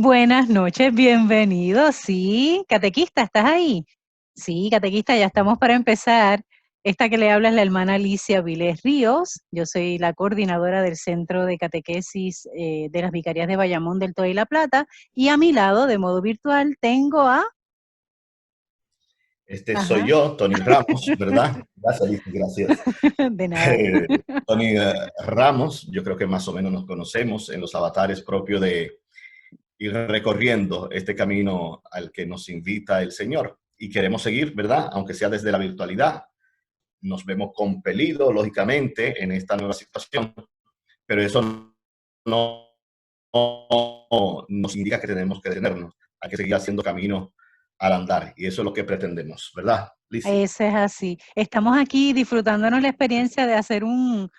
Buenas noches, bienvenido. Sí, catequista, ¿estás ahí? Sí, catequista, ya estamos para empezar. Esta que le habla es la hermana Alicia Vilés Ríos. Yo soy la coordinadora del Centro de Catequesis de las Vicarías de Bayamón del Toy y La Plata. Y a mi lado, de modo virtual, tengo a... Este soy Ajá, yo, Tony Ramos, ¿verdad? Gracias, Lizy, gracias. de nada. Tony Ramos, yo creo que más o menos nos conocemos en los avatares propios de ir recorriendo este camino al que nos invita el Señor. Y queremos seguir, ¿verdad? Aunque sea desde la virtualidad. Nos vemos compelidos, lógicamente, en esta nueva situación, pero eso no nos indica que tenemos que detenernos. Hay que seguir haciendo camino al andar. Y eso es lo que pretendemos, ¿verdad, Lizzie? Ese es así. Estamos aquí disfrutándonos la experiencia de hacer un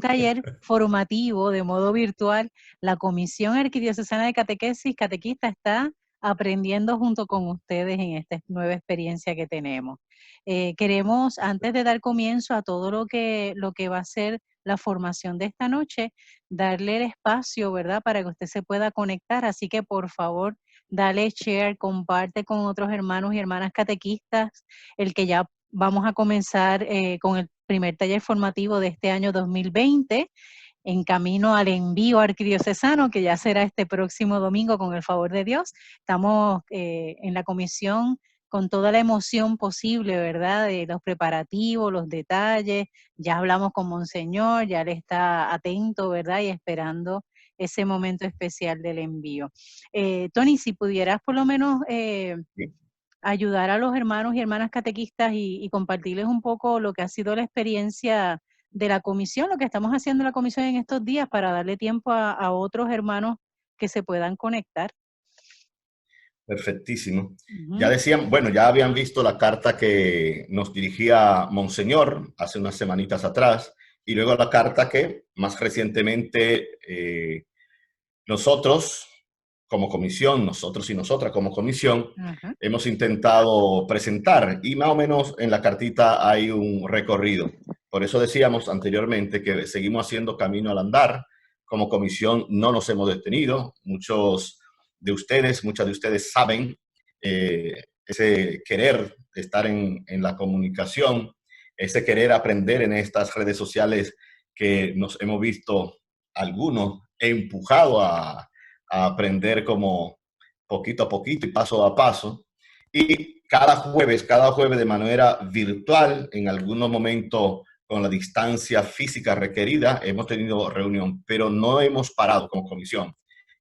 taller formativo de modo virtual. La Comisión Arquidiocesana de Catequesis, Catequista, está aprendiendo junto con ustedes en esta nueva experiencia que tenemos. Queremos, antes de dar comienzo a todo lo que va a ser la formación de esta noche, darle el espacio, ¿verdad?, para que usted se pueda conectar. Así que, por favor, dale share, comparte con otros hermanos y hermanas catequistas, el que ya vamos a comenzar con el primer taller formativo de este año 2020, en camino al envío arquidiocesano, que ya será este próximo domingo con el favor de Dios. Estamos en la comisión con toda la emoción posible, ¿verdad? De los preparativos, los detalles. Ya hablamos con Monseñor, ya él está atento, ¿verdad? Y esperando ese momento especial del envío. Tony, si pudieras por lo menos ayudar a los hermanos y hermanas catequistas y compartirles un poco lo que ha sido la experiencia de la comisión, lo que estamos haciendo en la comisión en estos días para darle tiempo a otros hermanos que se puedan conectar. Perfectísimo. Ya Ujú. decían, bueno, ya habían visto la carta que nos dirigía Monseñor hace unas semanitas atrás y luego la carta que más recientemente nosotros como comisión, nosotros y nosotras como comisión, Ajá. hemos intentado presentar y más o menos en la cartita hay un recorrido. Por eso decíamos anteriormente que seguimos haciendo camino al andar. Como comisión no nos hemos detenido. Muchas de ustedes saben ese querer estar en la comunicación, ese querer aprender en estas redes sociales que nos hemos visto algunos empujado a aprender como poquito a poquito y paso a paso. Y cada jueves de manera virtual, en algunos momentos con la distancia física requerida, hemos tenido reunión, pero no hemos parado como comisión,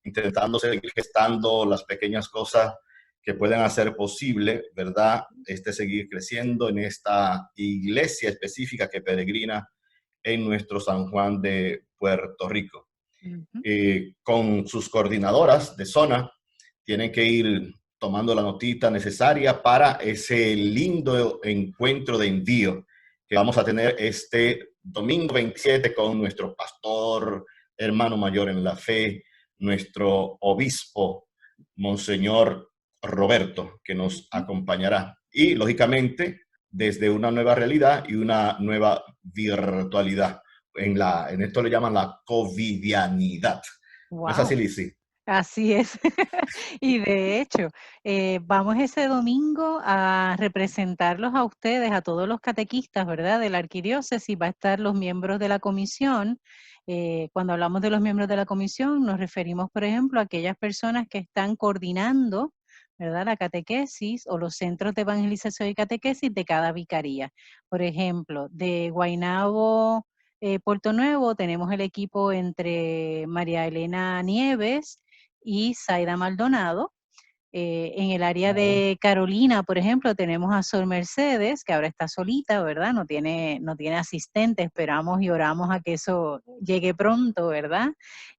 intentando seguir gestando las pequeñas cosas que pueden hacer posible, ¿verdad? Seguir creciendo en esta iglesia específica que peregrina en nuestro San Juan de Puerto Rico. Ujú. Con sus coordinadoras de zona, tienen que ir tomando la notita necesaria para ese lindo encuentro de envío que vamos a tener este domingo 27 con nuestro pastor, hermano mayor en la fe, nuestro obispo, Monseñor Roberto, que nos Ujú. acompañará. Y, lógicamente, desde una nueva realidad y una nueva virtualidad. En esto le llaman la covidianidad. ¿No es así, Wow. Lizzy? Así es. Y de hecho, vamos ese domingo a representarlos a ustedes, a todos los catequistas, ¿verdad? De la arquidiócesis, va a estar los miembros de la comisión. Cuando hablamos de los miembros de la comisión, nos referimos, por ejemplo, a aquellas personas que están coordinando, ¿verdad? La catequesis o los centros de evangelización y catequesis de cada vicaría. Por ejemplo, de Guaynabo, Puerto Nuevo, tenemos el equipo entre María Elena Nieves y Zaida Maldonado. En el área de Carolina, por ejemplo, tenemos a Sol Mercedes, que ahora está solita, ¿verdad? No tiene asistente, esperamos y oramos a que eso llegue pronto, ¿verdad?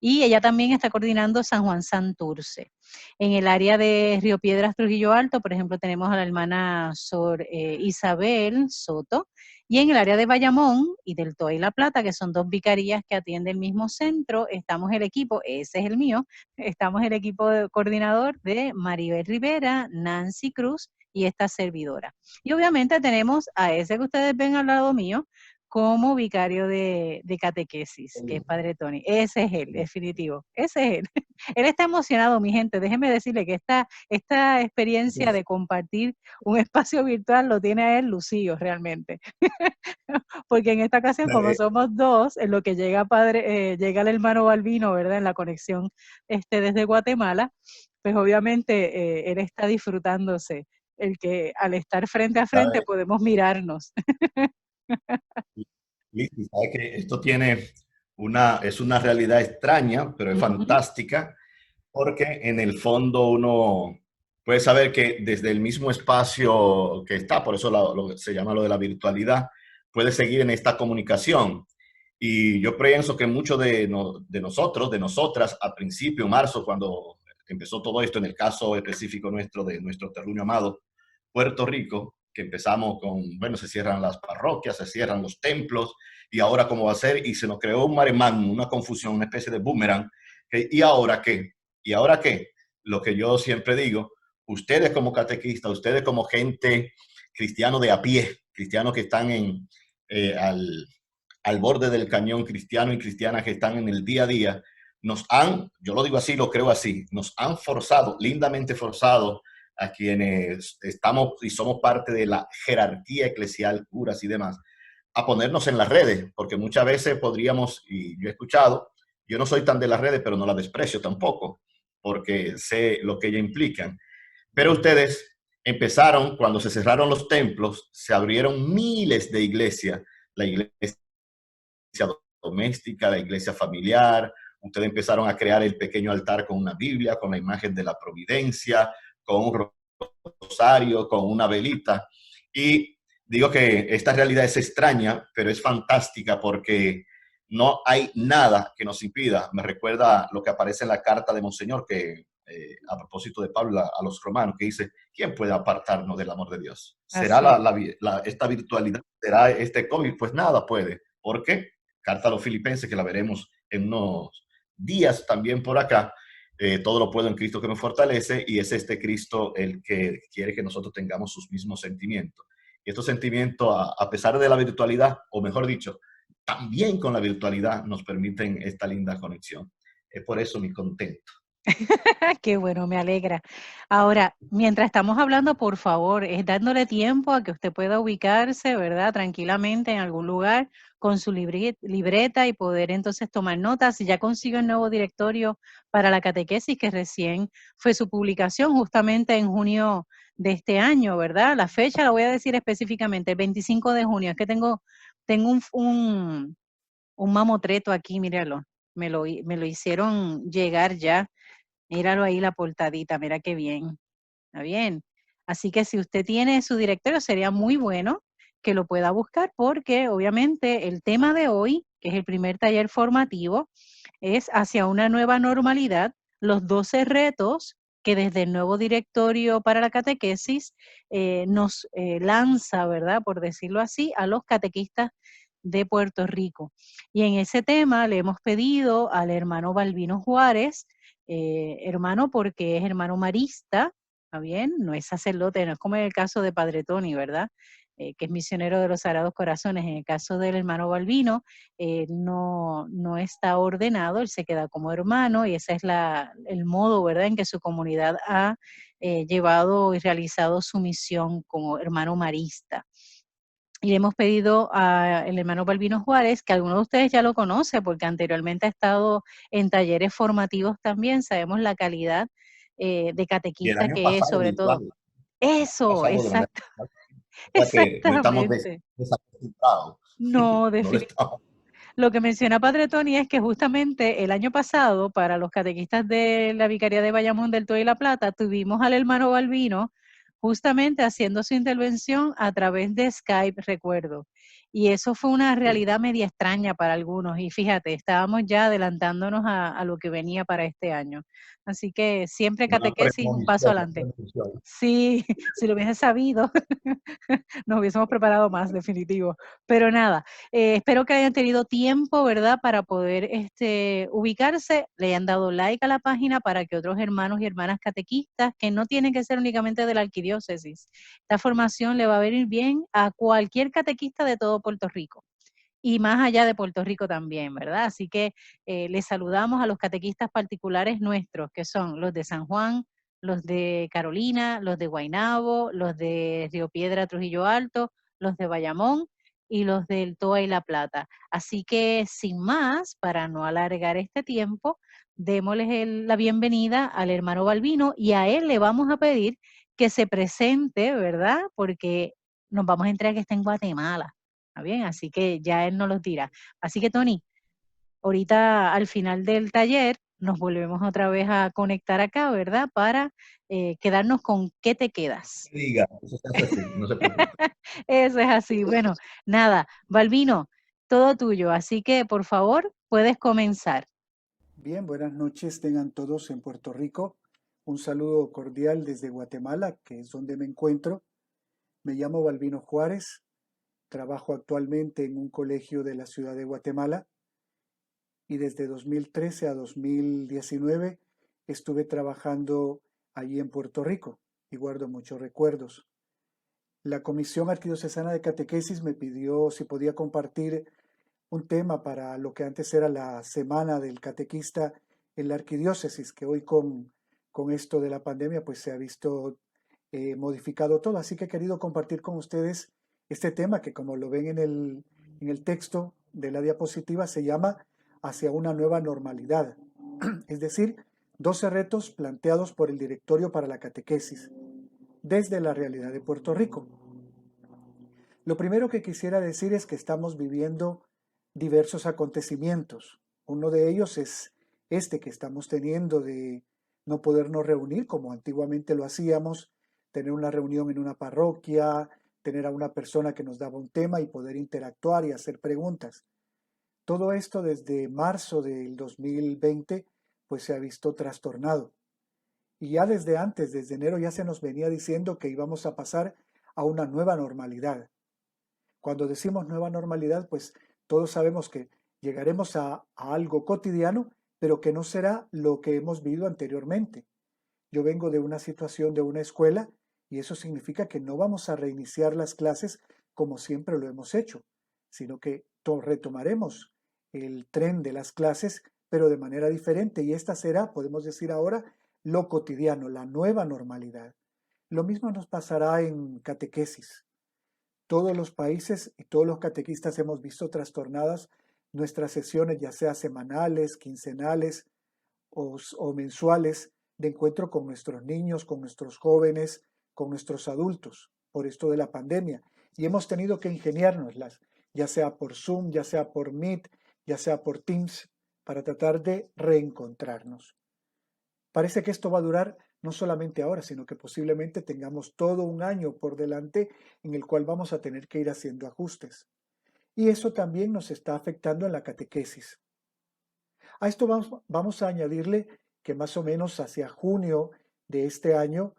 Y ella también está coordinando San Juan Santurce. En el área de Río Piedras, Trujillo Alto, por ejemplo, tenemos a la hermana Sor Isabel Soto. Y en el área de Bayamón y del Toa y La Plata, que son dos vicarías que atienden el mismo centro, estamos el equipo, ese es el mío, estamos el equipo coordinador de Maribel Rivera, Nancy Cruz y esta servidora. Y obviamente tenemos a ese que ustedes ven al lado mío como vicario de catequesis, que es Padre Tony. Ese es él, definitivo. Ese es él. Él está emocionado, mi gente. Déjenme decirle que esta experiencia de compartir un espacio virtual lo tiene a él lucido realmente. Porque en esta ocasión, como somos dos, en lo que llega el hermano Balbino, ¿verdad? En la conexión desde Guatemala, pues obviamente él está disfrutándose el que al estar frente a frente podemos mirarnos. Y sabe que esto es una realidad extraña, pero es fantástica, porque en el fondo uno puede saber que desde el mismo espacio que está, por eso se llama lo de la virtualidad, puede seguir en esta comunicación. Y yo pienso que muchos de nosotros, de nosotras, a principio, marzo, cuando empezó todo esto, en el caso específico nuestro, de nuestro terruño amado, Puerto Rico, que empezamos con, bueno, se cierran las parroquias, se cierran los templos, y ahora cómo va a ser, y se nos creó un mare magnum, una confusión, una especie de boomerang, ¿y ahora qué? ¿Y ahora qué? Lo que yo siempre digo, ustedes como catequistas, ustedes como gente cristiano de a pie, cristianos que están al borde del cañón, cristiano y cristianas que están en el día a día, yo lo digo así, lo creo así, nos han forzado, lindamente forzado, a quienes estamos y somos parte de la jerarquía eclesial, curas y demás, a ponernos en las redes, porque muchas veces podríamos, y yo he escuchado, yo no soy tan de las redes, pero no las desprecio tampoco, porque sé lo que ellas implican. Pero ustedes empezaron, cuando se cerraron los templos, se abrieron miles de iglesias, la iglesia doméstica, la iglesia familiar, ustedes empezaron a crear el pequeño altar con una Biblia, con la imagen de la providencia, con un rosario, con una velita. Y digo que esta realidad es extraña, pero es fantástica porque no hay nada que nos impida. Me recuerda lo que aparece en la carta de Monseñor, que a propósito de Pablo a los romanos, que dice, ¿quién puede apartarnos del amor de Dios? ¿Será esta virtualidad? ¿Será este COVID? Pues nada puede. ¿Por qué? Carta a los filipenses, que la veremos en unos días también por acá. Todo lo puedo en Cristo que me fortalece, y es este Cristo el que quiere que nosotros tengamos sus mismos sentimientos. Y estos sentimientos, a pesar de la virtualidad, o mejor dicho, también con la virtualidad nos permiten esta linda conexión. Es por eso mi contento. Qué bueno, me alegra. Ahora, mientras estamos hablando, por favor, es dándole tiempo a que usted pueda ubicarse, ¿verdad? Tranquilamente en algún lugar con su libreta y poder entonces tomar notas. Y ya consigo el nuevo directorio para la catequesis, que recién fue su publicación justamente en junio de este año, ¿verdad? La fecha la voy a decir específicamente, el 25 de junio. Es que tengo un mamotreto aquí, míralo. Me lo hicieron llegar ya. Míralo ahí la portadita, mira qué bien. Está bien. Así que si usted tiene su directorio, sería muy bueno que lo pueda buscar, porque obviamente el tema de hoy, que es el primer taller formativo, es hacia una nueva normalidad, los 12 retos que desde el nuevo directorio para la catequesis nos lanza, ¿verdad? Por decirlo así, a los catequistas de Puerto Rico. Y en ese tema le hemos pedido al hermano Balbino Juárez, hermano porque es hermano marista, ¿está bien? No es sacerdote, no es como en el caso de Padre Tony, ¿verdad? Que es misionero de los Sagrados Corazones. En el caso del hermano Balbino, no está ordenado, él se queda como hermano, y ese es el modo, ¿verdad?, en que su comunidad ha llevado y realizado su misión como hermano marista. Y le hemos pedido al hermano Balbino Juárez, que algunos de ustedes ya lo conoce, porque anteriormente ha estado en talleres formativos también, sabemos la calidad de Y el catequista año que es, pasado sobre todo. virtual, Eso, pasado de manera exacto, virtual. O sea que no estamos exactamente. desacostumbrados. No, No lo definitivamente. estamos. Lo que menciona Padre Tony es que justamente el año pasado, para los catequistas de la Vicaría de Bayamón del Todo y La Plata, tuvimos al hermano Balbino justamente haciendo su intervención a través de Skype, recuerdo. Y eso fue una realidad media extraña para algunos. Y fíjate, estábamos ya adelantándonos a lo que venía para este año. Así que siempre Una catequesis un paso premonición, una adelante. premonición. Sí, si lo hubiese sabido, nos hubiésemos preparado más, definitivo. Pero nada, espero que hayan tenido tiempo, ¿verdad?, para poder ubicarse, le hayan dado like a la página para que otros hermanos y hermanas catequistas, que no tienen que ser únicamente de la arquidiócesis, esta formación le va a venir bien a cualquier catequista de todo Puerto Rico. y más allá de Puerto Rico también, ¿verdad? Así que les saludamos a los catequistas particulares nuestros, que son los de San Juan, los de Carolina, los de Guaynabo, los de Río Piedra, Trujillo Alto, los de Bayamón y los del Toa y La Plata. Así que sin más, para no alargar este tiempo, démosles la bienvenida al hermano Balbino y a él le vamos a pedir que se presente, ¿verdad? Porque nos vamos a enterar que está en Guatemala. ¿Está bien? Así que ya él nos los dirá. Así que, Tony, ahorita al final del taller nos volvemos otra vez a conectar acá, ¿verdad? Para quedarnos con qué te quedas. Diga, eso se hace así, no se preocupe. Eso es así. Bueno, nada, Balbino, todo tuyo. Así que, por favor, puedes comenzar. Bien, buenas noches tengan todos en Puerto Rico. Un saludo cordial desde Guatemala, que es donde me encuentro. Me llamo Balbino Juárez, trabajo actualmente en un colegio de la ciudad de Guatemala y desde 2013 a 2019 estuve trabajando allí en Puerto Rico y guardo muchos recuerdos. La Comisión Arquidiocesana de Catequesis me pidió si podía compartir un tema para lo que antes era la Semana del Catequista en la Arquidiócesis, que hoy con esto de la pandemia pues se ha visto modificado todo. Así que he querido compartir con ustedes este tema que, como lo ven en el texto de la diapositiva, se llama Hacia una nueva normalidad. Es decir, 12 retos planteados por el Directorio para la Catequesis desde la realidad de Puerto Rico. Lo primero que quisiera decir es que estamos viviendo diversos acontecimientos. Uno de ellos es este que estamos teniendo de no podernos reunir como antiguamente lo hacíamos, tener una reunión en una parroquia, tener a una persona que nos daba un tema y poder interactuar y hacer preguntas. Todo esto desde marzo del 2020 pues se ha visto trastornado. Y ya desde antes, desde enero, ya se nos venía diciendo que íbamos a pasar a una nueva normalidad. Cuando decimos nueva normalidad, pues todos sabemos que llegaremos a algo cotidiano, pero que no será lo que hemos vivido anteriormente. Yo vengo de una situación de una escuela y eso significa que no vamos a reiniciar las clases como siempre lo hemos hecho, sino que retomaremos el tren de las clases, pero de manera diferente. Y esta será, podemos decir ahora, lo cotidiano, la nueva normalidad. Lo mismo nos pasará en catequesis. Todos los países y todos los catequistas hemos visto trastornadas nuestras sesiones, ya sea semanales, quincenales o mensuales, de encuentro con nuestros niños, con nuestros jóvenes, con nuestros adultos, por esto de la pandemia. Y hemos tenido que ingeniárnoslas, ya sea por Zoom, ya sea por Meet, ya sea por Teams, para tratar de reencontrarnos. Parece que esto va a durar no solamente ahora, sino que posiblemente tengamos todo un año por delante en el cual vamos a tener que ir haciendo ajustes. Y eso también nos está afectando en la catequesis. A esto vamos a añadirle que más o menos hacia junio de este año,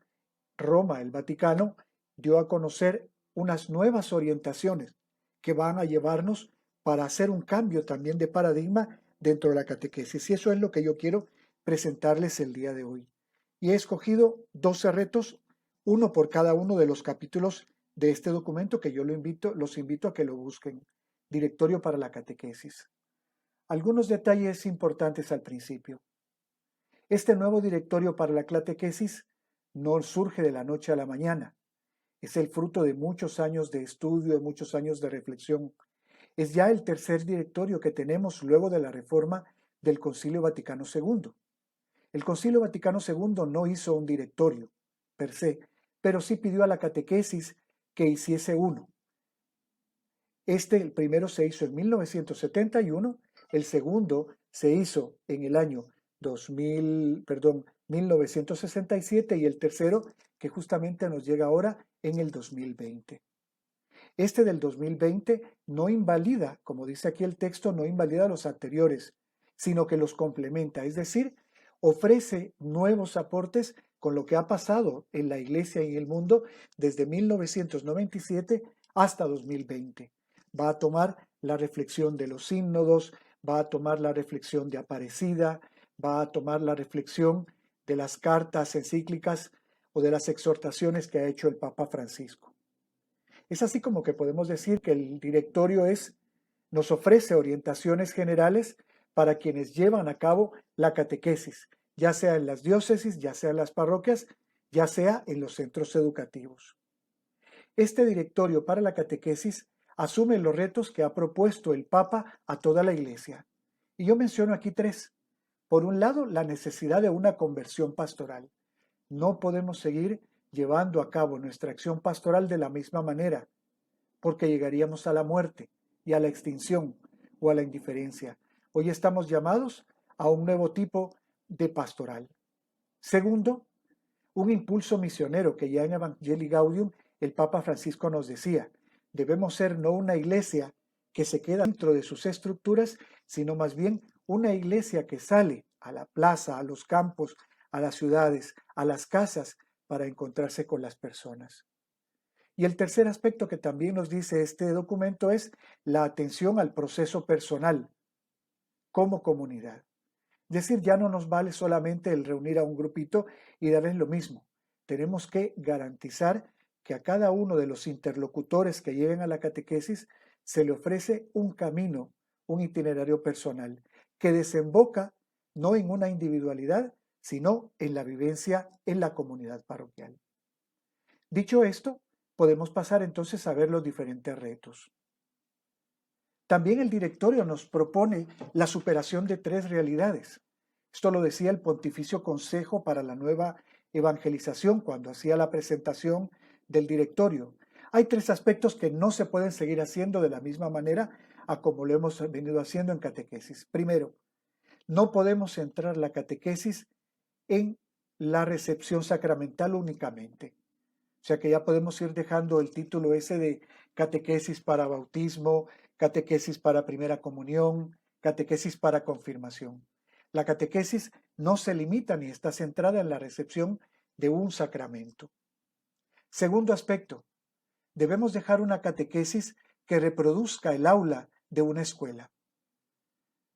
Roma, el Vaticano, dio a conocer unas nuevas orientaciones que van a llevarnos para hacer un cambio también de paradigma dentro de la catequesis. Y eso es lo que yo quiero presentarles el día de hoy. Y he escogido 12 retos, uno por cada uno de los capítulos de este documento que yo los invito a que lo busquen. Directorio para la Catequesis. Algunos detalles importantes al principio. Este nuevo directorio para la catequesis no surge de la noche a la mañana. Es el fruto de muchos años de estudio, de muchos años de reflexión. Es ya el tercer directorio que tenemos luego de la reforma del Concilio Vaticano II. El Concilio Vaticano II no hizo un directorio per se, pero sí pidió a la catequesis que hiciese uno. El primero se hizo en 1971, el segundo se hizo en el año 1967 y el tercero que justamente nos llega ahora en el 2020. Este del 2020 no invalida, como dice aquí el texto, no invalida los anteriores, sino que los complementa, es decir, ofrece nuevos aportes con lo que ha pasado en la Iglesia y en el mundo desde 1997 hasta 2020. Va a tomar la reflexión de los sínodos, va a tomar la reflexión de Aparecida, va a tomar la reflexión de las cartas encíclicas o de las exhortaciones que ha hecho el Papa Francisco. Es así como que podemos decir que el directorio es Nos ofrece orientaciones generales para quienes llevan a cabo la catequesis, ya sea en las diócesis, ya sea en las parroquias, ya sea en los centros educativos. Este directorio para la catequesis asume los retos que ha propuesto el Papa a toda la Iglesia. Y yo menciono aquí tres. Por un lado, la necesidad de una conversión pastoral. No podemos seguir llevando a cabo nuestra acción pastoral de la misma manera, porque llegaríamos a la muerte y a la extinción o a la indiferencia. Hoy estamos llamados a un nuevo tipo de pastoral. Segundo, un impulso misionero que ya en Evangelii Gaudium el Papa Francisco nos decía, debemos ser no una iglesia que se queda dentro de sus estructuras, sino más bien una iglesia que sale a la plaza, a los campos, a las ciudades, a las casas, para encontrarse con las personas. Y el tercer aspecto que también nos dice este documento es la atención al proceso personal como comunidad. Es decir, ya no nos vale solamente el reunir a un grupito y darles lo mismo. Tenemos que garantizar que a cada uno de los interlocutores que lleguen a la catequesis se le ofrece un camino, un itinerario personal, que desemboca no en una individualidad, sino en la vivencia en la comunidad parroquial. Dicho esto, podemos pasar entonces a ver los diferentes retos. También el directorio nos propone la superación de tres realidades. Esto lo decía el Pontificio Consejo para la Nueva Evangelización cuando hacía la presentación del directorio. Hay tres aspectos que no se pueden seguir haciendo de la misma manera a como lo hemos venido haciendo en catequesis. Primero, no podemos centrar la catequesis en la recepción sacramental únicamente. O sea que ya podemos ir dejando el título ese de catequesis para bautismo, catequesis para primera comunión, catequesis para confirmación. La catequesis no se limita ni está centrada en la recepción de un sacramento. Segundo aspecto, debemos dejar una catequesis que reproduzca el aula de una escuela.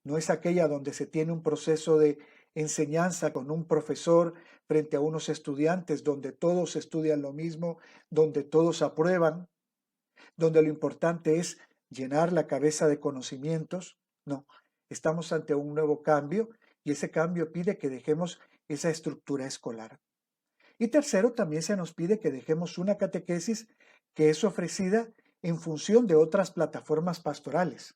No es aquella donde se tiene un proceso de enseñanza con un profesor frente a unos estudiantes, donde todos estudian lo mismo, donde todos aprueban, donde lo importante es llenar la cabeza de conocimientos. No, estamos ante un nuevo cambio y ese cambio pide que dejemos esa estructura escolar. Y tercero, también se nos pide que dejemos una catequesis que es ofrecida en función de otras plataformas pastorales.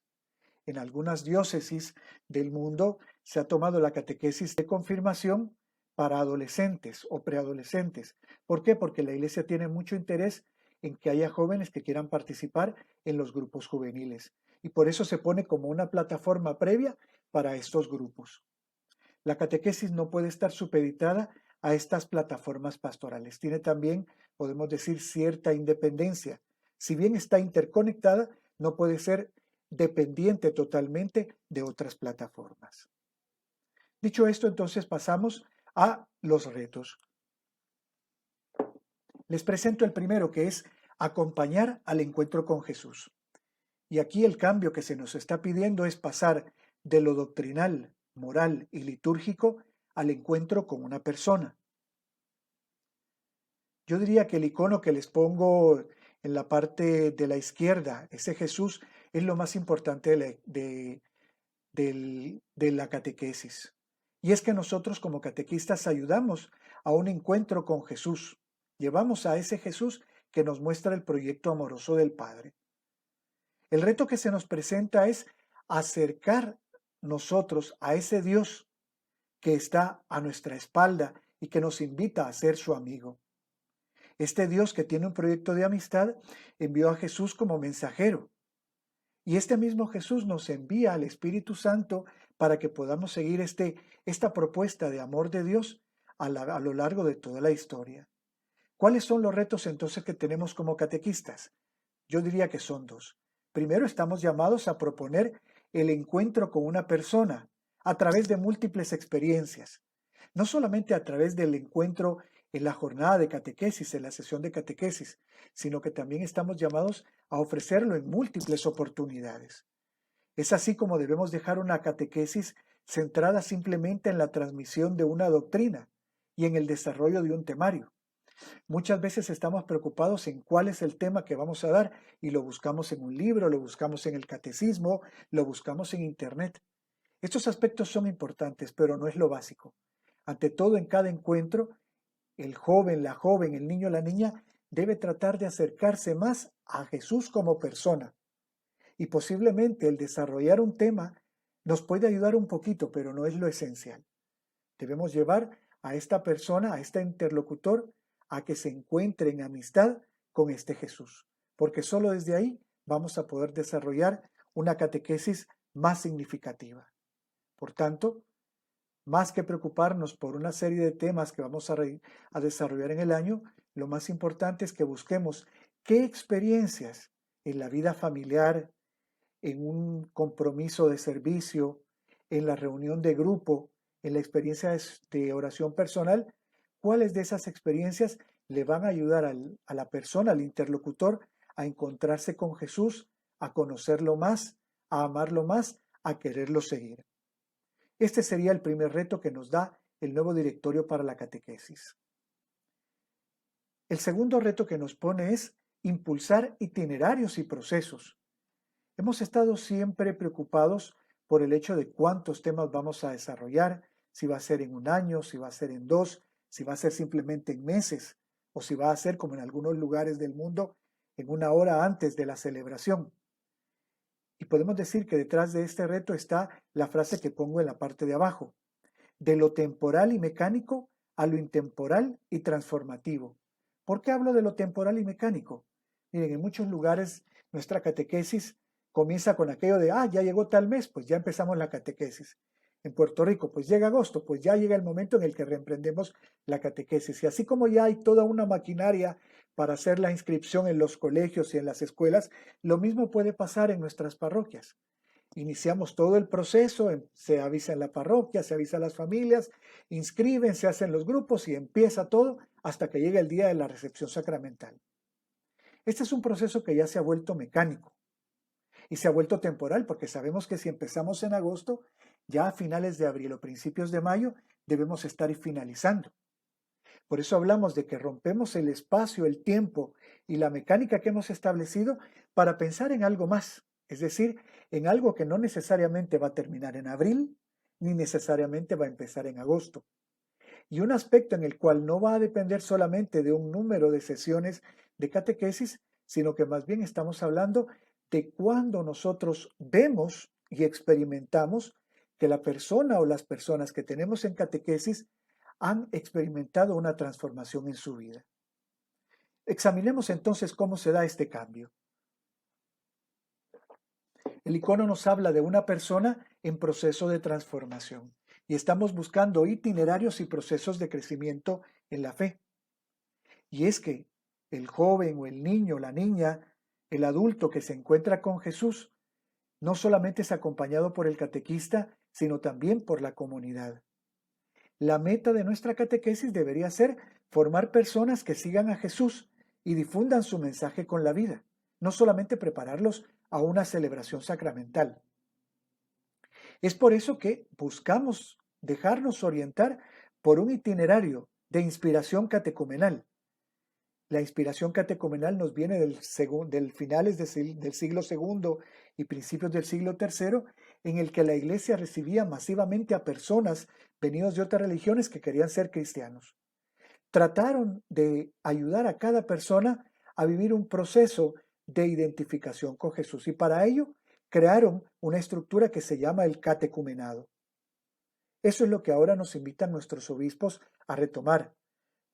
En algunas diócesis del mundo se ha tomado la catequesis de confirmación para adolescentes o preadolescentes. ¿Por qué? Porque la Iglesia tiene mucho interés en que haya jóvenes que quieran participar en los grupos juveniles. Y por eso se pone como una plataforma previa para estos grupos. La catequesis no puede estar supeditada a estas plataformas pastorales. Tiene también, podemos decir, cierta independencia. Si bien está interconectada, no puede ser dependiente totalmente de otras plataformas. Dicho esto, entonces pasamos a los retos. Les presento el primero, que es acompañar al encuentro con Jesús. Y aquí el cambio que se nos está pidiendo es pasar de lo doctrinal, moral y litúrgico al encuentro con una persona. Yo diría que el icono que les pongo en la parte de la izquierda, ese Jesús, es lo más importante de la catequesis. Y es que nosotros como catequistas ayudamos a un encuentro con Jesús. Llevamos a ese Jesús que nos muestra el proyecto amoroso del Padre. El reto que se nos presenta es acercar nosotros a ese Dios que está a nuestra espalda y que nos invita a ser su amigo. Este Dios que tiene un proyecto de amistad envió a Jesús como mensajero. Y este mismo Jesús nos envía al Espíritu Santo para que podamos seguir esta propuesta de amor de Dios a lo largo de toda la historia. ¿Cuáles son los retos entonces que tenemos como catequistas? Yo diría que son dos. Primero, estamos llamados a proponer el encuentro con una persona a través de múltiples experiencias. No solamente a través del encuentro en la jornada de catequesis, en la sesión de catequesis, sino que también estamos llamados a ofrecerlo en múltiples oportunidades. Es así como debemos dejar una catequesis centrada simplemente en la transmisión de una doctrina y en el desarrollo de un temario. Muchas veces estamos preocupados en cuál es el tema que vamos a dar y lo buscamos en un libro, lo buscamos en el catecismo, lo buscamos en internet. Estos aspectos son importantes, pero no es lo básico. Ante todo, en cada encuentro, el joven, la joven, el niño, la niña debe tratar de acercarse más a Jesús como persona. Y posiblemente el desarrollar un tema nos puede ayudar un poquito, pero no es lo esencial. Debemos llevar a esta persona, a este interlocutor, a que se encuentre en amistad con este Jesús, porque solo desde ahí vamos a poder desarrollar una catequesis más significativa. Por tanto, más que preocuparnos por una serie de temas que vamos a desarrollar en el año, lo más importante es que busquemos qué experiencias en la vida familiar, en un compromiso de servicio, en la reunión de grupo, en la experiencia de oración personal, cuáles de esas experiencias le van a ayudar a la persona, al interlocutor, a encontrarse con Jesús, a conocerlo más, a amarlo más, a quererlo seguir. Este sería el primer reto que nos da el nuevo directorio para la catequesis. El segundo reto que nos pone es impulsar itinerarios y procesos. Hemos estado siempre preocupados por el hecho de cuántos temas vamos a desarrollar, si va a ser en un año, si va a ser en 2, si va a ser simplemente en meses, o si va a ser como en algunos lugares del mundo, en una hora antes de la celebración. Y podemos decir que detrás de este reto está la frase que pongo en la parte de abajo: de lo temporal y mecánico a lo intemporal y transformativo. ¿Por qué hablo de lo temporal y mecánico? Miren, en muchos lugares nuestra catequesis comienza con aquello de, ya llegó tal mes, pues ya empezamos la catequesis. En Puerto Rico, pues llega agosto, pues ya llega el momento en el que reemprendemos la catequesis. Y así como ya hay toda una maquinaria para hacer la inscripción en los colegios y en las escuelas, lo mismo puede pasar en nuestras parroquias. Iniciamos todo el proceso, se avisa en la parroquia, se avisa a las familias, inscriben, se hacen los grupos y empieza todo hasta que llega el día de la recepción sacramental. Este es un proceso que ya se ha vuelto mecánico y se ha vuelto temporal, porque sabemos que si empezamos en agosto, ya a finales de abril o principios de mayo debemos estar finalizando. Por eso hablamos de que rompemos el espacio, el tiempo y la mecánica que hemos establecido para pensar en algo más, es decir, en algo que no necesariamente va a terminar en abril, ni necesariamente va a empezar en agosto. Y un aspecto en el cual no va a depender solamente de un número de sesiones de catequesis, sino que más bien estamos hablando de cuando nosotros vemos y experimentamos que la persona o las personas que tenemos en catequesis han experimentado una transformación en su vida. Examinemos entonces cómo se da este cambio. El icono nos habla de una persona en proceso de transformación y estamos buscando itinerarios y procesos de crecimiento en la fe. Y es que el joven o el niño, la niña, el adulto que se encuentra con Jesús, no solamente es acompañado por el catequista, sino también por la comunidad. La meta de nuestra catequesis debería ser formar personas que sigan a Jesús y difundan su mensaje con la vida, no solamente prepararlos a una celebración sacramental. Es por eso que buscamos dejarnos orientar por un itinerario de inspiración catecumenal. La inspiración catecumenal nos viene del finales del siglo II y principios del siglo III, en el que la iglesia recibía masivamente a personas venidos de otras religiones que querían ser cristianos. Trataron de ayudar a cada persona a vivir un proceso de identificación con Jesús y para ello crearon una estructura que se llama el catecumenado. Eso es lo que ahora nos invitan nuestros obispos a retomar.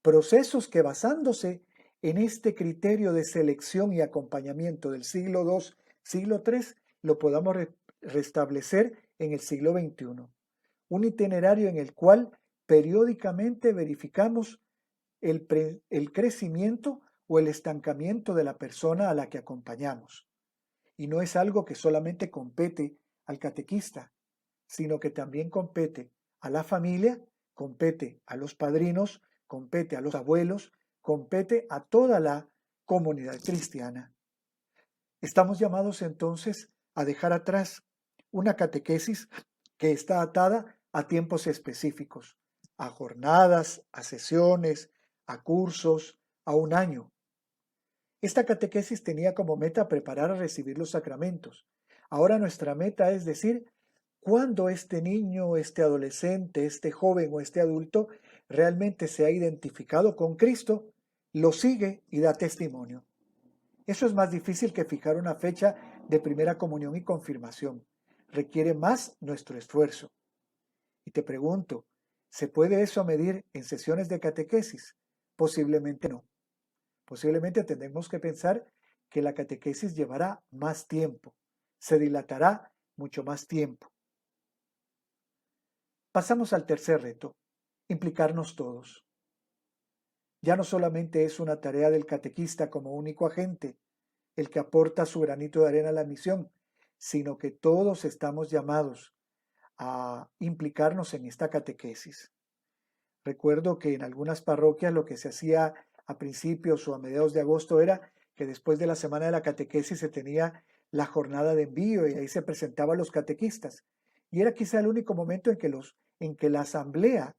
Procesos que basándose en este criterio de selección y acompañamiento del siglo II, siglo III, lo podamos restablecer en el siglo XXI. Un itinerario en el cual periódicamente verificamos el crecimiento o el estancamiento de la persona a la que acompañamos. Y no es algo que solamente compete al catequista, sino que también compete a la familia, compete a los padrinos, compete a los abuelos, compete a toda la comunidad cristiana. Estamos llamados entonces a dejar atrás una catequesis que está atada a tiempos específicos, a jornadas, a sesiones, a cursos, a un año. Esta catequesis tenía como meta preparar a recibir los sacramentos. Ahora nuestra meta es decir, cuando este niño, este adolescente, este joven o este adulto realmente se ha identificado con Cristo, lo sigue y da testimonio. Eso es más difícil que fijar una fecha de primera comunión y confirmación. Requiere más nuestro esfuerzo. Y te pregunto, ¿se puede eso medir en sesiones de catequesis? Posiblemente no. Posiblemente tendremos que pensar que la catequesis llevará más tiempo, se dilatará mucho más tiempo. Pasamos al tercer reto, implicarnos todos. Ya no solamente es una tarea del catequista como único agente, el que aporta su granito de arena a la misión, sino que todos estamos llamados a implicarnos en esta catequesis. Recuerdo que en algunas parroquias lo que se hacía a principios o a mediados de agosto era que después de la semana de la catequesis se tenía la jornada de envío y ahí se presentaban los catequistas. Y era quizá el único momento en que la asamblea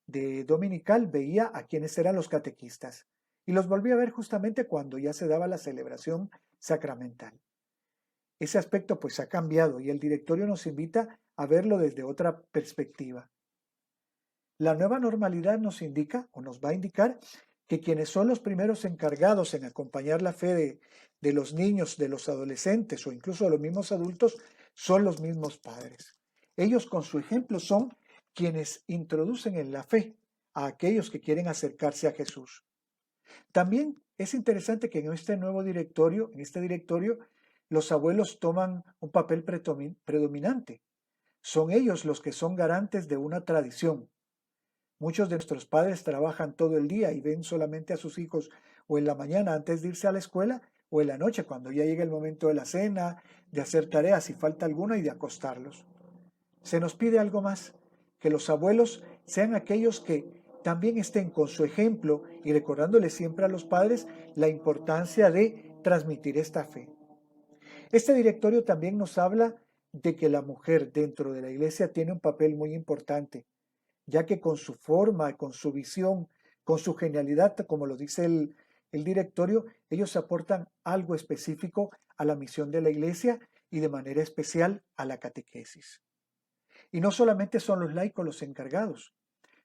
de dominical veía a quienes eran los catequistas y los volvía a ver justamente cuando ya se daba la celebración sacramental. Ese aspecto pues ha cambiado y el directorio nos invita a verlo desde otra perspectiva. La nueva normalidad nos indica o nos va a indicar que quienes son los primeros encargados en acompañar la fe de los niños, de los adolescentes o incluso de los mismos adultos son los mismos padres. Ellos con su ejemplo son quienes introducen en la fe a aquellos que quieren acercarse a Jesús. También es interesante que en este directorio, los abuelos toman un papel predominante. Son ellos los que son garantes de una tradición. Muchos de nuestros padres trabajan todo el día y ven solamente a sus hijos o en la mañana antes de irse a la escuela o en la noche cuando ya llega el momento de la cena, de hacer tareas si falta alguna y de acostarlos. Se nos pide algo más, que los abuelos sean aquellos que también estén con su ejemplo y recordándoles siempre a los padres la importancia de transmitir esta fe. Este directorio también nos habla de que la mujer dentro de la iglesia tiene un papel muy importante, ya que con su forma, con su visión, con su genialidad, como lo dice el directorio, ellos aportan algo específico a la misión de la iglesia y de manera especial a la catequesis. Y no solamente son los laicos los encargados,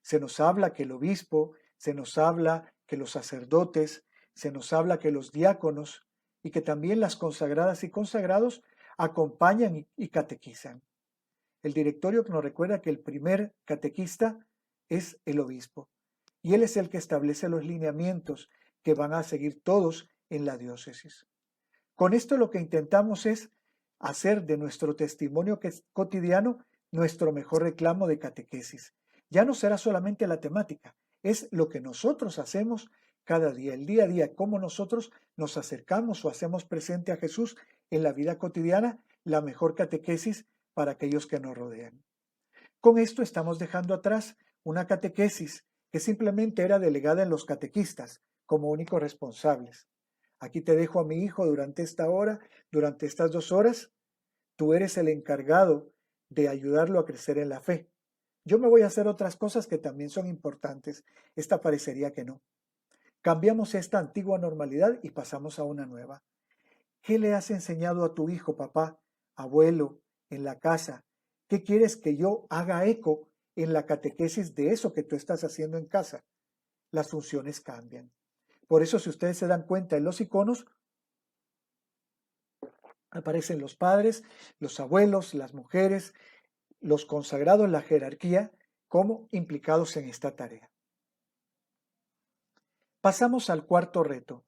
se nos habla que el obispo, se nos habla que los sacerdotes, se nos habla que los diáconos y que también las consagradas y consagrados acompañan y catequizan. El directorio nos recuerda que el primer catequista es el obispo y él es el que establece los lineamientos que van a seguir todos en la diócesis. Con esto lo que intentamos es hacer de nuestro testimonio cotidiano nuestro mejor reclamo de catequesis. Ya no será solamente la temática, es lo que nosotros hacemos cada día, el día a día, cómo nosotros nos acercamos o hacemos presente a Jesús en la vida cotidiana, la mejor catequesis para aquellos que nos rodean. Con esto estamos dejando atrás una catequesis que simplemente era delegada en los catequistas como únicos responsables. Aquí te dejo a mi hijo durante esta hora, durante estas 2 horas. Tú eres el encargado de ayudarlo a crecer en la fe. Yo me voy a hacer otras cosas que también son importantes. Esta parecería que no. Cambiamos esta antigua normalidad y pasamos a una nueva. ¿Qué le has enseñado a tu hijo, papá, abuelo, en la casa? ¿Qué quieres que yo haga eco en la catequesis de eso que tú estás haciendo en casa? Las funciones cambian. Por eso, si ustedes se dan cuenta en los iconos, aparecen los padres, los abuelos, las mujeres, los consagrados, la jerarquía, como implicados en esta tarea. Pasamos al cuarto reto,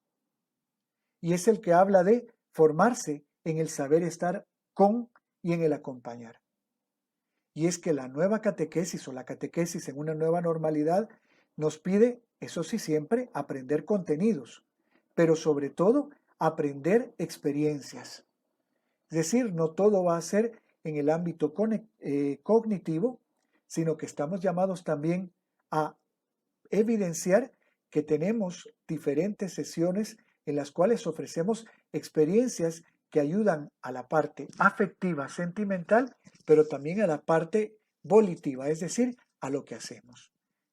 y es el que habla de formarse en el saber estar con y en el acompañar. Y es que la nueva catequesis o la catequesis en una nueva normalidad nos pide, eso sí siempre, aprender contenidos, pero sobre todo aprender experiencias. Es decir, no todo va a ser en el ámbito cognitivo, sino que estamos llamados también a evidenciar que tenemos diferentes sesiones en las cuales ofrecemos experiencias que ayudan a la parte afectiva, sentimental, pero también a la parte volitiva, es decir, a lo que hacemos.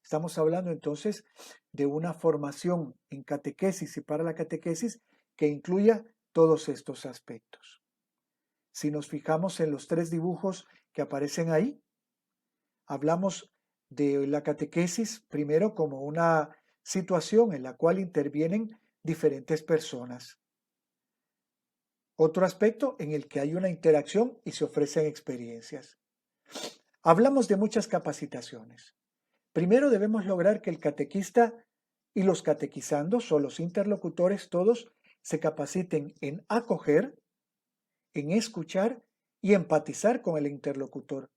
Estamos hablando entonces de una formación en catequesis y para la catequesis que incluya todos estos aspectos. Si nos fijamos en los 3 dibujos que aparecen ahí, hablamos de la catequesis primero como una situación en la cual intervienen diferentes personas. Otro aspecto en el que hay una interacción y se ofrecen experiencias. Hablamos de muchas capacitaciones. Primero debemos lograr que el catequista y los catequizandos o los interlocutores todos se capaciten en acoger, en escuchar y empatizar con el interlocutor.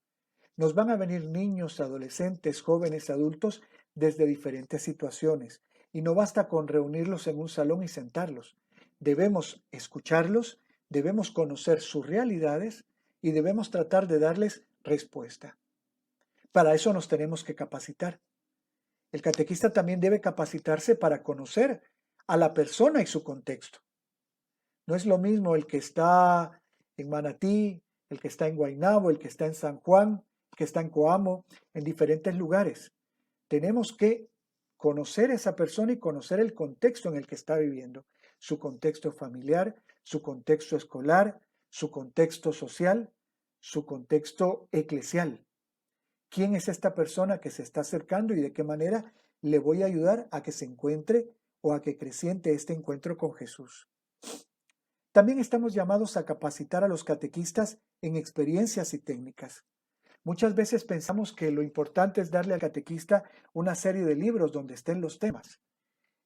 Nos van a venir niños, adolescentes, jóvenes, adultos desde diferentes situaciones y no basta con reunirlos en un salón y sentarlos. Debemos escucharlos, debemos conocer sus realidades y debemos tratar de darles respuesta. Para eso nos tenemos que capacitar. El catequista también debe capacitarse para conocer a la persona y su contexto. No es lo mismo el que está en Manatí, el que está en Guaynabo, el que está en San Juan, el que está en Coamo, en diferentes lugares. Tenemos que conocer a esa persona y conocer el contexto en el que está viviendo, su contexto familiar, su contexto escolar, su contexto social, su contexto eclesial. ¿Quién es esta persona que se está acercando y de qué manera le voy a ayudar a que se encuentre o a que creciente este encuentro con Jesús? También estamos llamados a capacitar a los catequistas en experiencias y técnicas. Muchas veces pensamos que lo importante es darle al catequista una serie de libros donde estén los temas.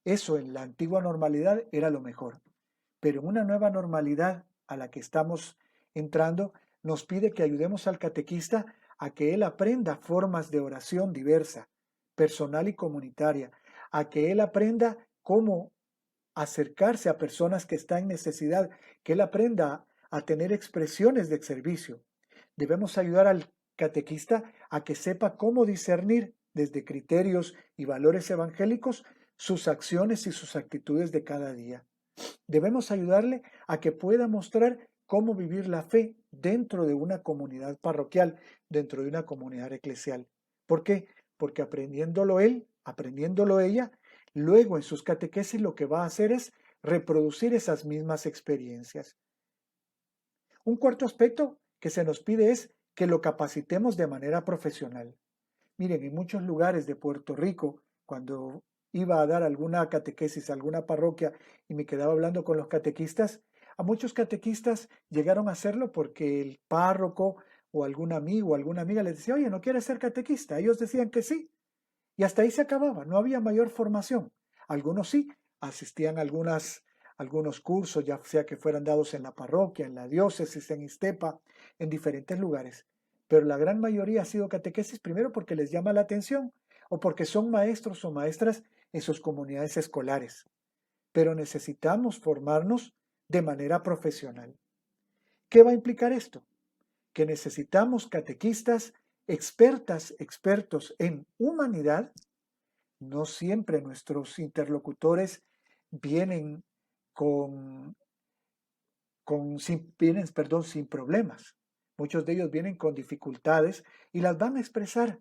Eso en la antigua normalidad era lo mejor. Pero en una nueva normalidad a la que estamos entrando, nos pide que ayudemos al catequista a que él aprenda formas de oración diversa, personal y comunitaria, a que él aprenda cómo acercarse a personas que están en necesidad, que él aprenda a tener expresiones de servicio. Debemos ayudar al catequista a que sepa cómo discernir desde criterios y valores evangélicos sus acciones y sus actitudes de cada día. Debemos ayudarle a que pueda mostrar cómo vivir la fe dentro de una comunidad parroquial, dentro de una comunidad eclesial. ¿Por qué? Porque aprendiéndolo él, aprendiéndolo ella, luego en sus catequesis lo que va a hacer es reproducir esas mismas experiencias. Un cuarto aspecto que se nos pide es que lo capacitemos de manera profesional. Miren, en muchos lugares de Puerto Rico, cuando iba a dar alguna catequesis a alguna parroquia y me quedaba hablando con los catequistas, a muchos catequistas llegaron a hacerlo porque el párroco o algún amigo o alguna amiga les decía, oye, ¿no quieres ser catequista? Ellos decían que sí. Y hasta ahí se acababa, no había mayor formación. Algunos sí, asistían a algunos cursos, ya sea que fueran dados en la parroquia, en la diócesis, en Iztepa, en diferentes lugares. Pero la gran mayoría ha sido catequesis primero porque les llama la atención o porque son maestros o maestras en sus comunidades escolares. Pero necesitamos formarnos de manera profesional. ¿Qué va a implicar esto? Que necesitamos catequistas expertos en humanidad. No siempre nuestros interlocutores vienen sin problemas. Muchos de ellos vienen con dificultades y las van a expresar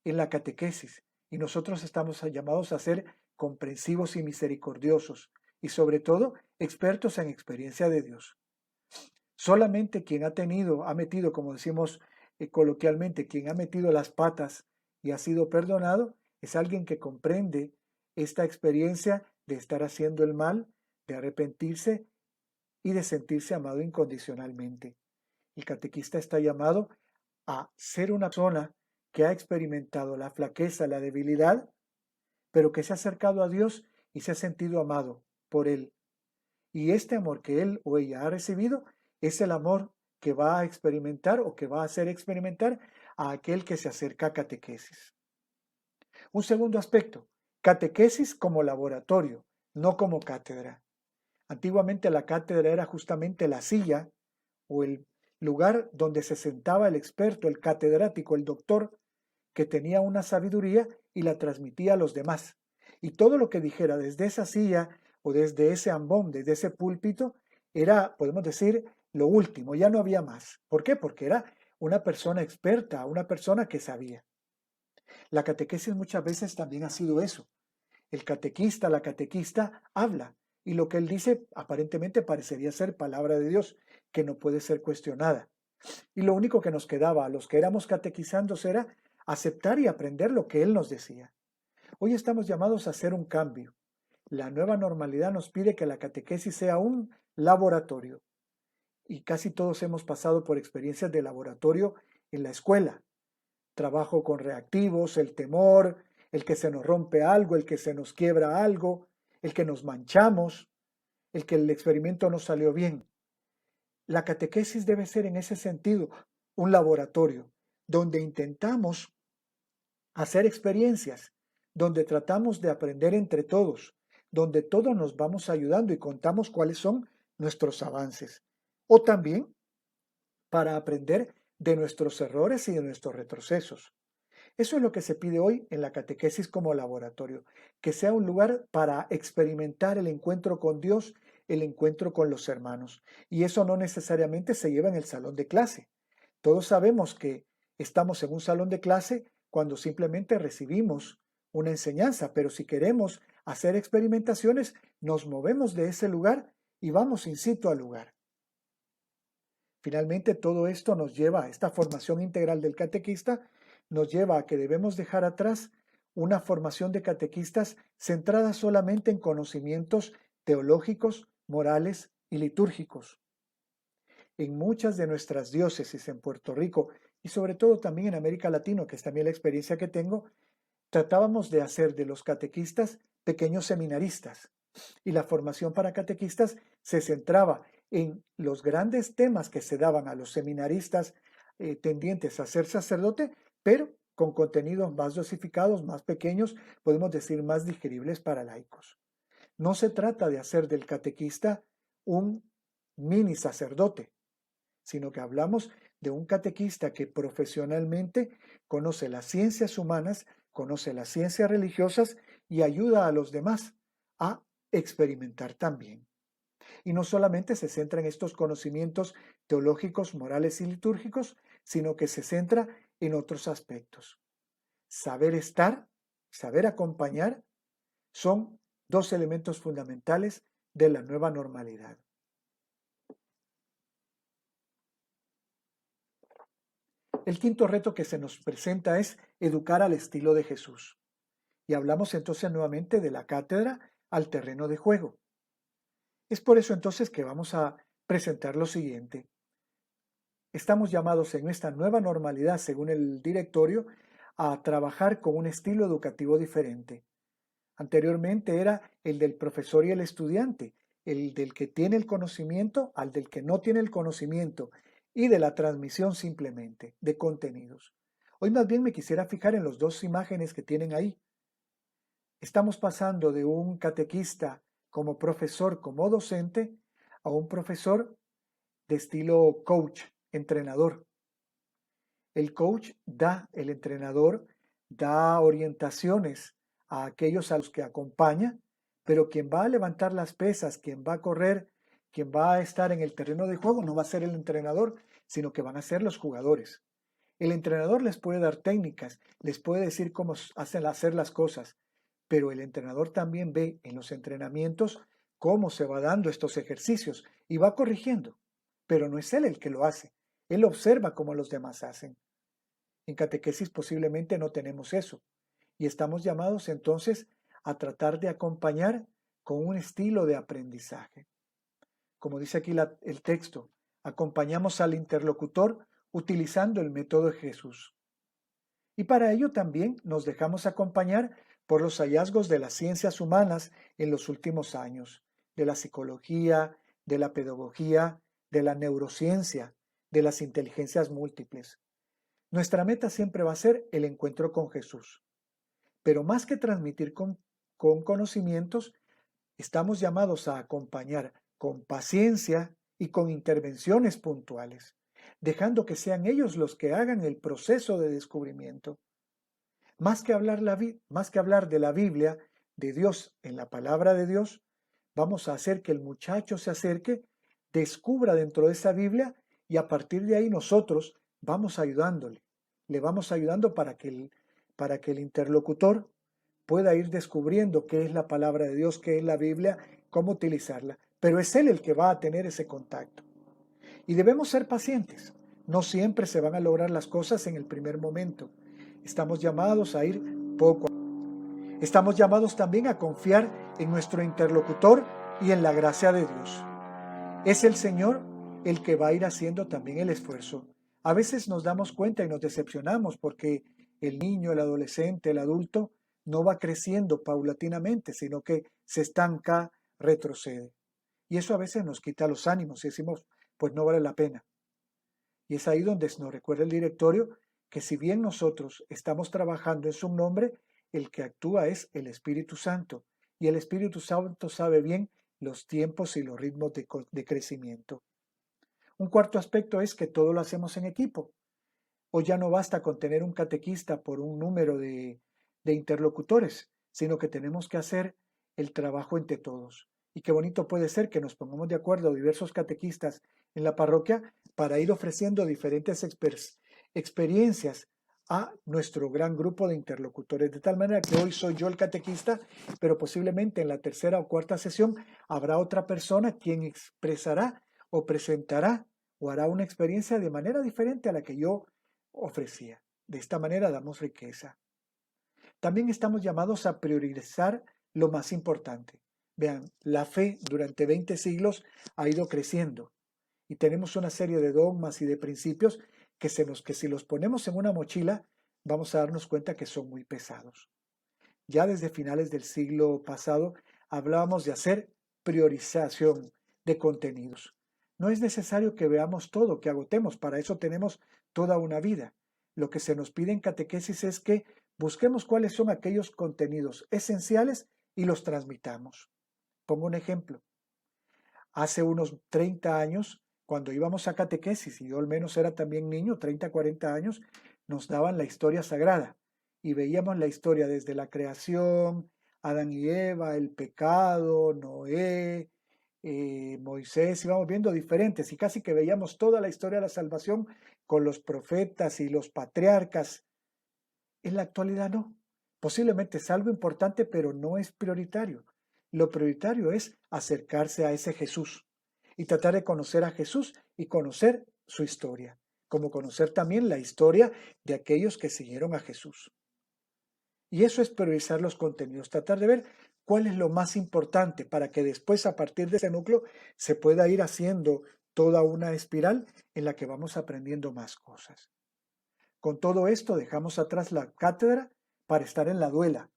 en la catequesis. Y nosotros estamos llamados a ser comprensivos y misericordiosos y sobre todo expertos en experiencia de Dios. Solamente quien ha metido, como decimos coloquialmente, quien ha metido las patas y ha sido perdonado, es alguien que comprende esta experiencia de estar haciendo el mal, de arrepentirse y de sentirse amado incondicionalmente. El catequista está llamado a ser una persona que ha experimentado la flaqueza, la debilidad, pero que se ha acercado a Dios y se ha sentido amado por Él. Y este amor que él o ella ha recibido es el amor que va a experimentar o que va a hacer experimentar a aquel que se acerca a catequesis. Un segundo aspecto, catequesis como laboratorio, no como cátedra. Antiguamente la cátedra era justamente la silla o el lugar donde se sentaba el experto, el catedrático, el doctor, que tenía una sabiduría y la transmitía a los demás. Y todo lo que dijera desde esa silla o desde ese ambón, desde ese púlpito, era, podemos decir, lo último, ya no había más. ¿Por qué? Porque era una persona experta, una persona que sabía. La catequesis muchas veces también ha sido eso. El catequista, la catequista habla y lo que él dice aparentemente parecería ser palabra de Dios, que no puede ser cuestionada. Y lo único que nos quedaba a los que éramos catequizandos era aceptar y aprender lo que él nos decía. Hoy estamos llamados a hacer un cambio. La nueva normalidad nos pide que la catequesis sea un laboratorio. Y casi todos hemos pasado por experiencias de laboratorio en la escuela. Trabajo con reactivos, el temor, el que se nos rompe algo, el que se nos quiebra algo, el que nos manchamos, el que el experimento no salió bien. La catequesis debe ser en ese sentido un laboratorio donde intentamos hacer experiencias, donde tratamos de aprender entre todos, donde todos nos vamos ayudando y contamos cuáles son nuestros avances. O también para aprender de nuestros errores y de nuestros retrocesos. Eso es lo que se pide hoy en la catequesis como laboratorio, que sea un lugar para experimentar el encuentro con Dios, el encuentro con los hermanos. Y eso no necesariamente se lleva en el salón de clase. Todos sabemos que estamos en un salón de clase cuando simplemente recibimos una enseñanza, pero si queremos hacer experimentaciones, nos movemos de ese lugar y vamos in situ al lugar. Finalmente, todo esto nos lleva a esta formación integral del catequista, nos lleva a que debemos dejar atrás una formación de catequistas centrada solamente en conocimientos teológicos, morales y litúrgicos. En muchas de nuestras diócesis en Puerto Rico y sobre todo también en América Latina, que es también la experiencia que tengo, tratábamos de hacer de los catequistas pequeños seminaristas y la formación para catequistas se centraba en los grandes temas que se daban a los seminaristas tendientes a ser sacerdote, pero con contenidos más dosificados, más pequeños, podemos decir más digeribles para laicos. No se trata de hacer del catequista un mini sacerdote, sino que hablamos de un catequista que profesionalmente conoce las ciencias humanas, conoce las ciencias religiosas y ayuda a los demás a experimentar también. Y no solamente se centra en estos conocimientos teológicos, morales y litúrgicos, sino que se centra en otros aspectos. Saber estar, saber acompañar, son dos elementos fundamentales de la nueva normalidad. El quinto reto que se nos presenta es educar al estilo de Jesús. Y hablamos entonces nuevamente de la cátedra al terreno de juego. Es por eso entonces que vamos a presentar lo siguiente. Estamos llamados en esta nueva normalidad, según el directorio, a trabajar con un estilo educativo diferente. Anteriormente era el del profesor y el estudiante, el del que tiene el conocimiento al del que no tiene el conocimiento y de la transmisión simplemente de contenidos. Hoy más bien me quisiera fijar en las dos imágenes que tienen ahí. Estamos pasando de un catequista como profesor, como docente, a un profesor de estilo coach, entrenador. El coach el entrenador da orientaciones a aquellos a los que acompaña, pero quien va a levantar las pesas, quien va a correr, quien va a estar en el terreno de juego no va a ser el entrenador, sino que van a ser los jugadores. El entrenador les puede dar técnicas, les puede decir cómo hacer las cosas, pero el entrenador también ve en los entrenamientos cómo se va dando estos ejercicios y va corrigiendo, pero no es él el que lo hace, él observa cómo los demás hacen. En catequesis posiblemente no tenemos eso y estamos llamados entonces a tratar de acompañar con un estilo de aprendizaje. Como dice aquí el texto, acompañamos al interlocutor utilizando el método de Jesús. Y para ello también nos dejamos acompañar por los hallazgos de las ciencias humanas en los últimos años, de la psicología, de la pedagogía, de la neurociencia, de las inteligencias múltiples. Nuestra meta siempre va a ser el encuentro con Jesús. Pero más que transmitir con conocimientos, estamos llamados a acompañar con paciencia y con intervenciones puntuales, dejando que sean ellos los que hagan el proceso de descubrimiento. Más que hablar de la Biblia, de Dios en la palabra de Dios, vamos a hacer que el muchacho se acerque, descubra dentro de esa Biblia y a partir de ahí nosotros vamos ayudándole. Le vamos ayudando para que para que el interlocutor pueda ir descubriendo qué es la palabra de Dios, qué es la Biblia, cómo utilizarla. Pero es él el que va a tener ese contacto. Y debemos ser pacientes. No siempre se van a lograr las cosas en el primer momento. Estamos llamados a ir poco a poco. Estamos llamados también a confiar en nuestro interlocutor y en la gracia de Dios. Es el Señor el que va a ir haciendo también el esfuerzo. A veces nos damos cuenta y nos decepcionamos porque el niño, el adolescente, el adulto no va creciendo paulatinamente, sino que se estanca, retrocede. Y eso a veces nos quita los ánimos y decimos, pues no vale la pena. Y es ahí donde nos recuerda el directorio que si bien nosotros estamos trabajando en su nombre, el que actúa es el Espíritu Santo. Y el Espíritu Santo sabe bien los tiempos y los ritmos de crecimiento. Un cuarto aspecto es que todo lo hacemos en equipo. Hoy ya no basta con tener un catequista por un número de interlocutores, sino que tenemos que hacer el trabajo entre todos. Y qué bonito puede ser que nos pongamos de acuerdo diversos catequistas en la parroquia para ir ofreciendo diferentes experiencias a nuestro gran grupo de interlocutores, de tal manera que hoy soy yo el catequista, pero posiblemente en la tercera o cuarta sesión habrá otra persona quien expresará o presentará o hará una experiencia de manera diferente a la que yo ofrecía. De esta manera damos riqueza. También estamos llamados a priorizar lo más importante. Vean, la fe durante 20 siglos ha ido creciendo y tenemos una serie de dogmas y de principios que si los ponemos en una mochila vamos a darnos cuenta que son muy pesados. Ya desde finales del siglo pasado hablábamos de hacer priorización de contenidos. No es necesario que veamos todo, que agotemos, para eso tenemos toda una vida. Lo que se nos pide en catequesis es que busquemos cuáles son aquellos contenidos esenciales y los transmitamos. Pongo un ejemplo. Hace unos 30 años, cuando íbamos a catequesis, y yo al menos era también niño, 30, 40 años, nos daban la historia sagrada y veíamos la historia desde la creación, Adán y Eva, el pecado, Noé, Moisés, íbamos viendo diferentes y casi que veíamos toda la historia de la salvación con los profetas y los patriarcas. En la actualidad no. Posiblemente es algo importante, pero no es prioritario. Lo prioritario es acercarse a ese Jesús y tratar de conocer a Jesús y conocer su historia, como conocer también la historia de aquellos que siguieron a Jesús. Y eso es priorizar los contenidos, tratar de ver cuál es lo más importante para que después a partir de ese núcleo se pueda ir haciendo toda una espiral en la que vamos aprendiendo más cosas. Con todo esto dejamos atrás la cátedra para estar en la duela,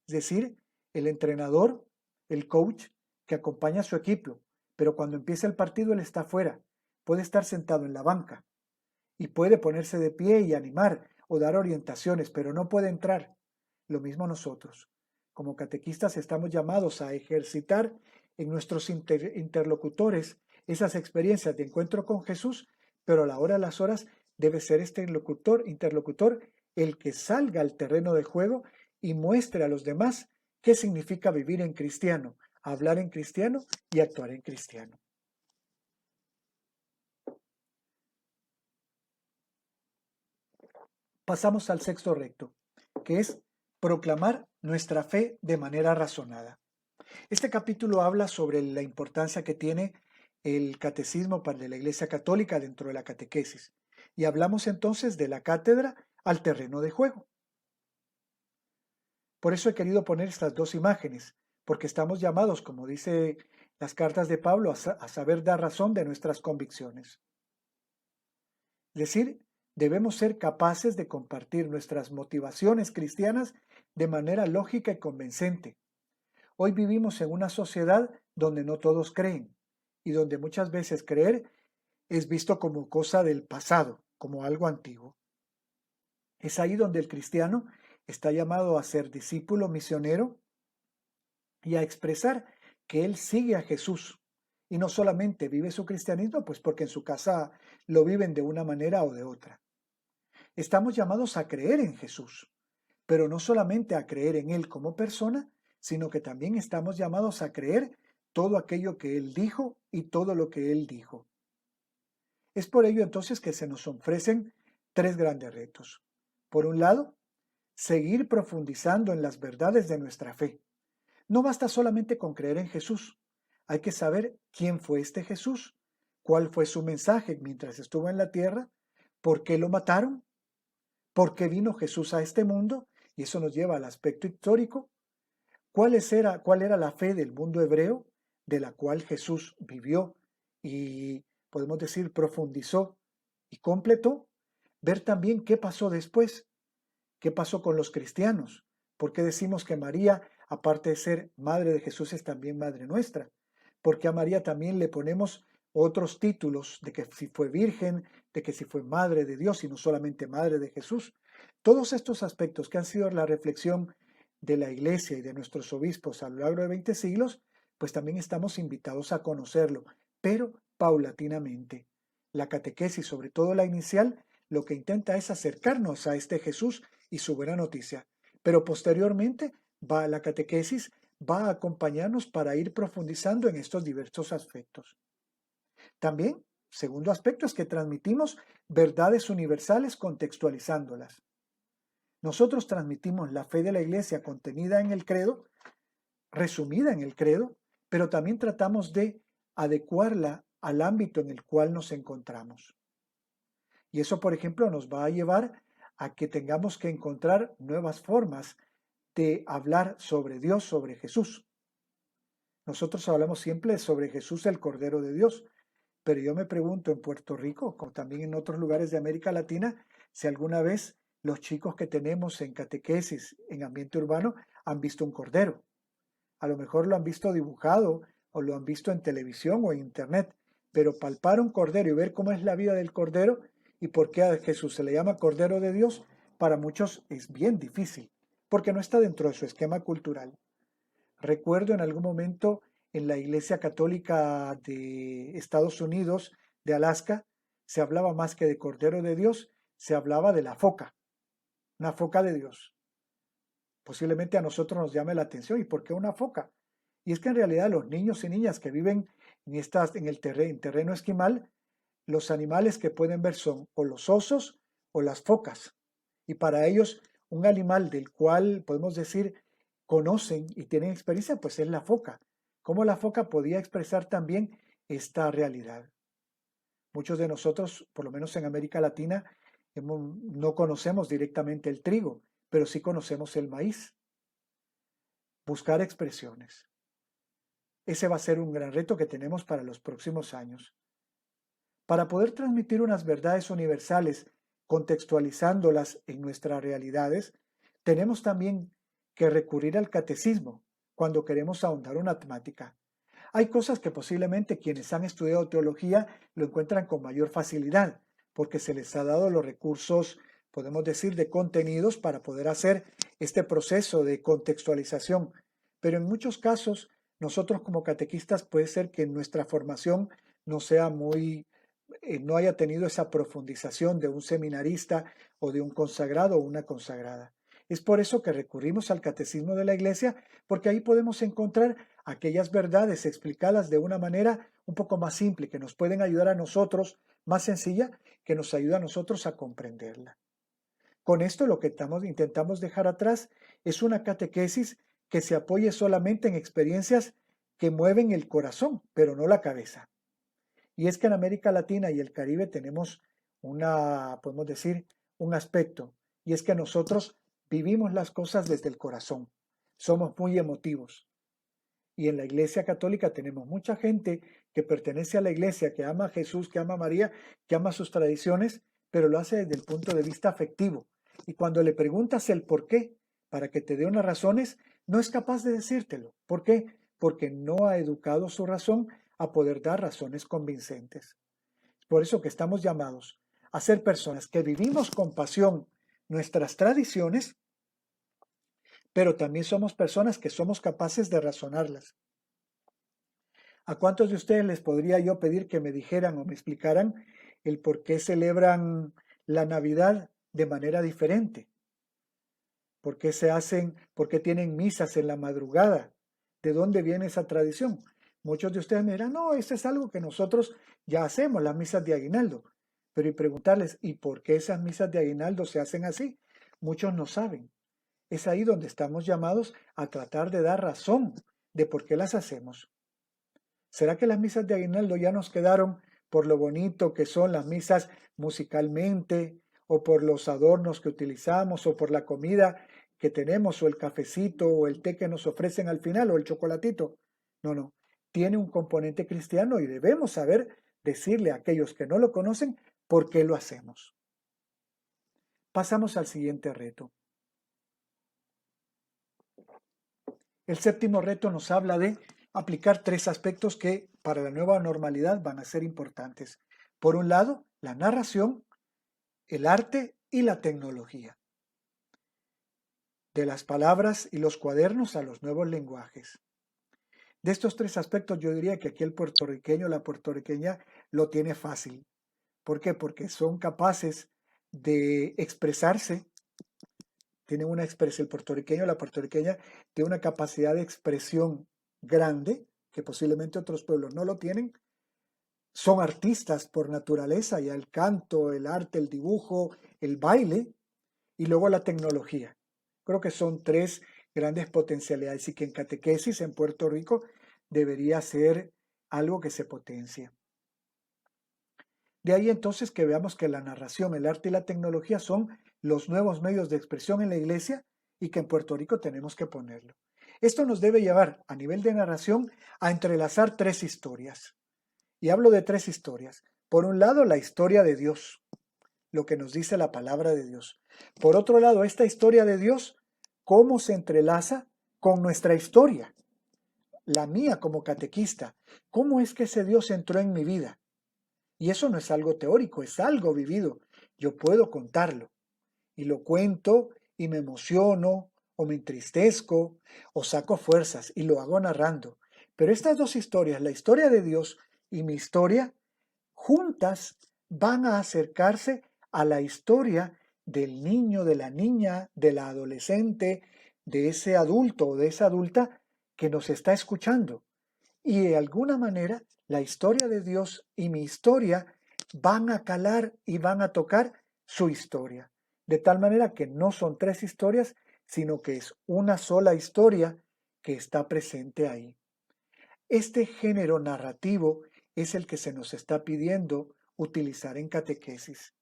es decir, el entrenador, el coach que acompaña a su equipo, pero cuando empieza el partido él está afuera, puede estar sentado en la banca y puede ponerse de pie y animar o dar orientaciones, pero no puede entrar. Lo mismo nosotros. Como catequistas estamos llamados a ejercitar en nuestros interlocutores esas experiencias de encuentro con Jesús, pero a la hora de las horas debe ser este interlocutor el que salga al terreno de juego y muestre a los demás qué significa vivir en cristiano, hablar en cristiano y actuar en cristiano. Pasamos al sexto recto, que es proclamar nuestra fe de manera razonada. Este capítulo habla sobre la importancia que tiene el catecismo para la Iglesia Católica dentro de la catequesis. Y hablamos entonces de la cátedra al terreno de juego. Por eso he querido poner estas dos imágenes, porque estamos llamados, como dice las cartas de Pablo, a saber dar razón de nuestras convicciones. Es decir, debemos ser capaces de compartir nuestras motivaciones cristianas de manera lógica y convincente. Hoy vivimos en una sociedad donde no todos creen y donde muchas veces creer es visto como cosa del pasado, como algo antiguo. Es ahí donde el cristiano está llamado a ser discípulo misionero y a expresar que él sigue a Jesús y no solamente vive su cristianismo, pues porque en su casa lo viven de una manera o de otra. Estamos llamados a creer en Jesús, pero no solamente a creer en Él como persona, sino que también estamos llamados a creer todo aquello que Él dijo y todo lo que Él dijo. Es por ello entonces que se nos ofrecen tres grandes retos. Por un lado, seguir profundizando en las verdades de nuestra fe. No basta solamente con creer en Jesús. Hay que saber quién fue este Jesús, cuál fue su mensaje mientras estuvo en la tierra, por qué lo mataron, por qué vino Jesús a este mundo, y eso nos lleva al aspecto histórico. ¿Cuál era la fe del mundo hebreo, de la cual Jesús vivió y, podemos decir, profundizó y completó? Ver también qué pasó después, qué pasó con los cristianos, por qué decimos que María, aparte de ser madre de Jesús, es también madre nuestra, porque a María también le ponemos otros títulos de que si fue virgen, de que si fue madre de Dios y no solamente madre de Jesús. Todos estos aspectos que han sido la reflexión de la iglesia y de nuestros obispos a lo largo de 20 siglos, pues también estamos invitados a conocerlo, pero paulatinamente. La catequesis, sobre todo la inicial, lo que intenta es acercarnos a este Jesús y su buena noticia, pero posteriormente la catequesis va a acompañarnos para ir profundizando en estos diversos aspectos. También, segundo aspecto, es que transmitimos verdades universales contextualizándolas. Nosotros transmitimos la fe de la Iglesia contenida en el credo, resumida en el credo, pero también tratamos de adecuarla al ámbito en el cual nos encontramos. Y eso, por ejemplo, nos va a llevar a que tengamos que encontrar nuevas formas de hablar sobre Dios, sobre Jesús. Nosotros hablamos siempre sobre Jesús, el Cordero de Dios, pero yo me pregunto en Puerto Rico, como también en otros lugares de América Latina, si alguna vez los chicos que tenemos en catequesis, en ambiente urbano, han visto un cordero. A lo mejor lo han visto dibujado o lo han visto en televisión o en internet, pero palpar un cordero y ver cómo es la vida del cordero y por qué a Jesús se le llama Cordero de Dios, para muchos es bien difícil, porque no está dentro de su esquema cultural. Recuerdo en algún momento en la Iglesia Católica de Estados Unidos, de Alaska, se hablaba más que de Cordero de Dios, se hablaba de la foca, una foca de Dios. Posiblemente a nosotros nos llame la atención. ¿Y por qué una foca? Y es que en realidad los niños y niñas que viven en terreno esquimal, los animales que pueden ver son o los osos o las focas. Y para ellos, un animal del cual podemos decir conocen y tienen experiencia, pues es la foca. ¿Cómo la foca podía expresar también esta realidad? Muchos de nosotros, por lo menos en América Latina, no conocemos directamente el trigo, pero sí conocemos el maíz. Buscar expresiones. Ese va a ser un gran reto que tenemos para los próximos años. Para poder transmitir unas verdades universales, contextualizándolas en nuestras realidades, tenemos también que recurrir al catecismo cuando queremos ahondar una temática. Hay cosas que posiblemente quienes han estudiado teología lo encuentran con mayor facilidad, porque se les ha dado los recursos, podemos decir, de contenidos para poder hacer este proceso de contextualización. Pero en muchos casos, nosotros como catequistas puede ser que nuestra formación no sea no haya tenido esa profundización de un seminarista o de un consagrado o una consagrada. Es por eso que recurrimos al Catecismo de la Iglesia, porque ahí podemos encontrar aquellas verdades explicadas de una manera un poco más simple, que nos pueden ayudar a nosotros, más sencilla, que nos ayuda a nosotros a comprenderla. Con esto lo que intentamos dejar atrás es una catequesis que se apoye solamente en experiencias que mueven el corazón, pero no la cabeza. Y es que en América Latina y el Caribe tenemos podemos decir, un aspecto, y es que nosotros vivimos las cosas desde el corazón. Somos muy emotivos. Y en la Iglesia Católica tenemos mucha gente que pertenece a la Iglesia, que ama a Jesús, que ama a María, que ama sus tradiciones, pero lo hace desde el punto de vista afectivo. Y cuando le preguntas el por qué, para que te dé unas razones, no es capaz de decírtelo. ¿Por qué? Porque no ha educado su razón a poder dar razones convincentes. Por eso que estamos llamados a ser personas que vivimos con pasión nuestras tradiciones, pero también somos personas que somos capaces de razonarlas. ¿A cuántos de ustedes les podría yo pedir que me dijeran o me explicaran el por qué celebran la Navidad de manera diferente? ¿Por qué tienen misas en la madrugada? ¿De dónde viene esa tradición? Muchos de ustedes me dirán, no, eso es algo que nosotros ya hacemos, las misas de aguinaldo. Pero y preguntarles, ¿y por qué esas misas de aguinaldo se hacen así? Muchos no saben. es ahí donde estamos llamados a tratar de dar razón de por qué las hacemos. ¿Será que las misas de aguinaldo ya nos quedaron por lo bonito que son las misas musicalmente, o por los adornos que utilizamos, o por la comida que tenemos, o el cafecito, o el té que nos ofrecen al final, o el chocolatito? No, tiene un componente cristiano y debemos saber decirle a aquellos que no lo conocen por qué lo hacemos. Pasamos al siguiente reto. El séptimo reto nos habla de aplicar 3 aspectos que para la nueva normalidad van a ser importantes. Por un lado, la narración, el arte y la tecnología. De las palabras y los cuadernos a los nuevos lenguajes. De estos 3 aspectos yo diría que aquí el puertorriqueño, la puertorriqueña lo tiene fácil. ¿Por qué? Porque son capaces de expresarse. Tienen una expresión, el puertorriqueño, la puertorriqueña tiene una capacidad de expresión grande, que posiblemente otros pueblos no lo tienen. Son artistas por naturaleza, ya el canto, el arte, el dibujo, el baile, y luego la tecnología. Creo que son 3 grandes potencialidades y que en catequesis en Puerto Rico debería ser algo que se potencie. De ahí entonces que veamos que la narración, el arte y la tecnología son los nuevos medios de expresión en la iglesia y que en Puerto Rico tenemos que ponerlo. Esto nos debe llevar a nivel de narración a entrelazar 3 historias. Y hablo de 3 historias. Por un lado, la historia de Dios, lo que nos dice la palabra de Dios. Por otro lado, esta historia de Dios, cómo se entrelaza con nuestra historia, la mía como catequista. ¿Cómo es que ese Dios entró en mi vida? Y eso no es algo teórico, es algo vivido. Yo puedo contarlo. Y lo cuento y me emociono, o me entristezco, o saco fuerzas y lo hago narrando. Pero estas 2 historias, la historia de Dios y mi historia, juntas van a acercarse a la historia del niño, de la niña, de la adolescente, de ese adulto o de esa adulta que nos está escuchando. Y de alguna manera, la historia de Dios y mi historia van a calar y van a tocar su historia. De tal manera que no son 3 historias, sino que es una sola historia que está presente ahí. Este género narrativo es el que se nos está pidiendo utilizar en catequesis.